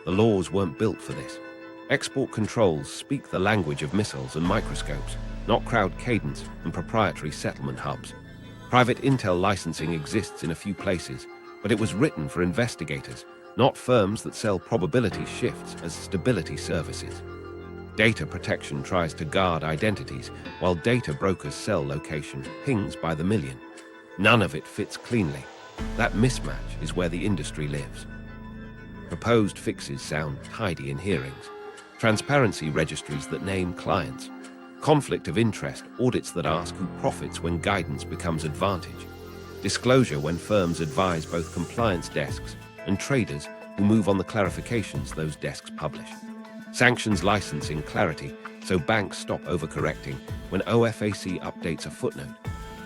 The laws weren't built for this. Export controls speak the language of missiles and microscopes, not crowd cadence and proprietary settlement hubs. Private intel licensing exists in a few places, but it was written for investigators, not firms that sell probability shifts as stability services. Data protection tries to guard identities, while data brokers sell location pings by the million. None of it fits cleanly. That mismatch is where the industry lives. Proposed fixes sound tidy in hearings. Transparency registries that name clients. Conflict of interest audits that ask who profits when guidance becomes advantage. Disclosure when firms advise both compliance desks and traders who move on the clarifications those desks publish. Sanctions licensing clarity so banks stop overcorrecting when OFAC updates a footnote.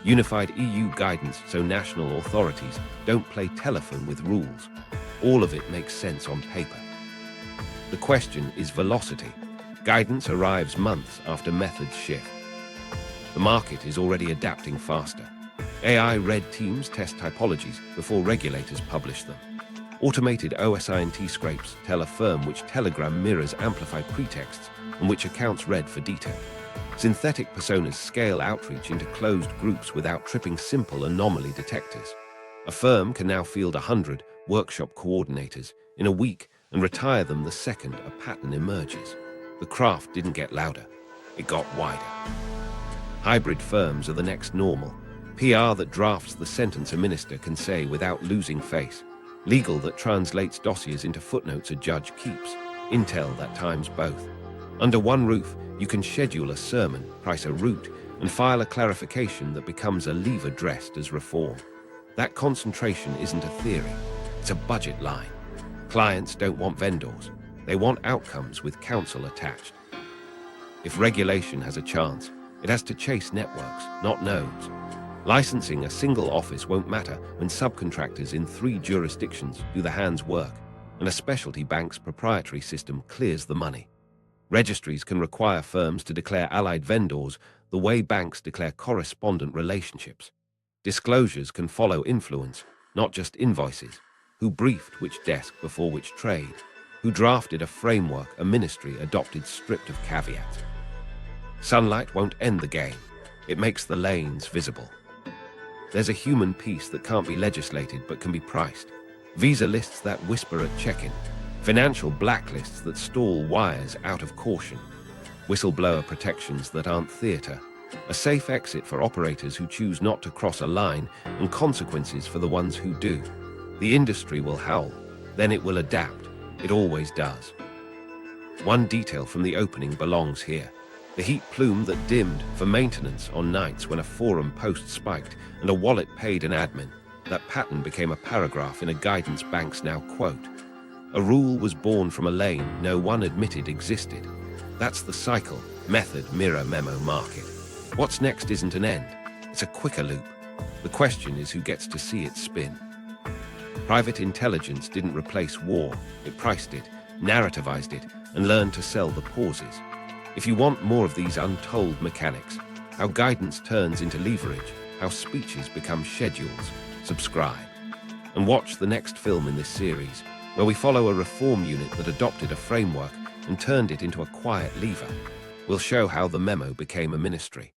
Unified EU guidance so national authorities don't play telephone with rules. All of it makes sense on paper. The question is velocity. Guidance arrives months after methods shift. The market is already adapting faster. AI red teams test typologies before regulators publish them. Automated OSINT scrapes tell a firm which telegram mirrors amplified pretexts and which accounts read for detail. Synthetic personas scale outreach into closed groups without tripping simple anomaly detectors. A firm can now field 100 workshop coordinators in a week and retire them the second a pattern emerges. The craft didn't get louder, it got wider. Hybrid firms are the next normal. PR that drafts the sentence a minister can say without losing face. Legal that translates dossiers into footnotes a judge keeps. Intel that times both. Under one roof, you can schedule a sermon, price a route, and file a clarification that becomes a lever dressed as reform. That concentration isn't a theory, it's a budget line. Clients don't want vendors. They want outcomes with counsel attached. If regulation has a chance, it has to chase networks, not nodes. Licensing a single office won't matter when subcontractors in 3 jurisdictions do the hand's work, and a specialty bank's proprietary system clears the money. Registries can require firms to declare allied vendors the way banks declare correspondent relationships. Disclosures can follow influence, not just invoices. Who briefed which desk before which trade? Who drafted a framework a ministry adopted stripped of caveats? Sunlight won't end the game. It makes the lanes visible. There's a human piece that can't be legislated but can be priced. Visa lists that whisper at check-in. Financial blacklists that stall wires out of caution. Whistleblower protections that aren't theater. A safe exit for operators who choose not to cross a line, and consequences for the ones who do. The industry will howl, then it will adapt. It always does. One detail from the opening belongs here. The heat plume that dimmed for maintenance on nights when a forum post spiked and a wallet paid an admin. That pattern became a paragraph in a guidance bank's now quote. A rule was born from a lane no one admitted existed. That's the cycle, method, mirror, memo, market. What's next isn't an end. It's a quicker loop. The question is who gets to see it spin. Private intelligence didn't replace war. It priced it, narrativized it, and learned to sell the pauses. If you want more of these untold mechanics, how guidance turns into leverage, how speeches become schedules, subscribe. And watch the next film in this series, where we follow a reform unit that adopted a framework and turned it into a quiet lever. We'll show how the memo became a ministry.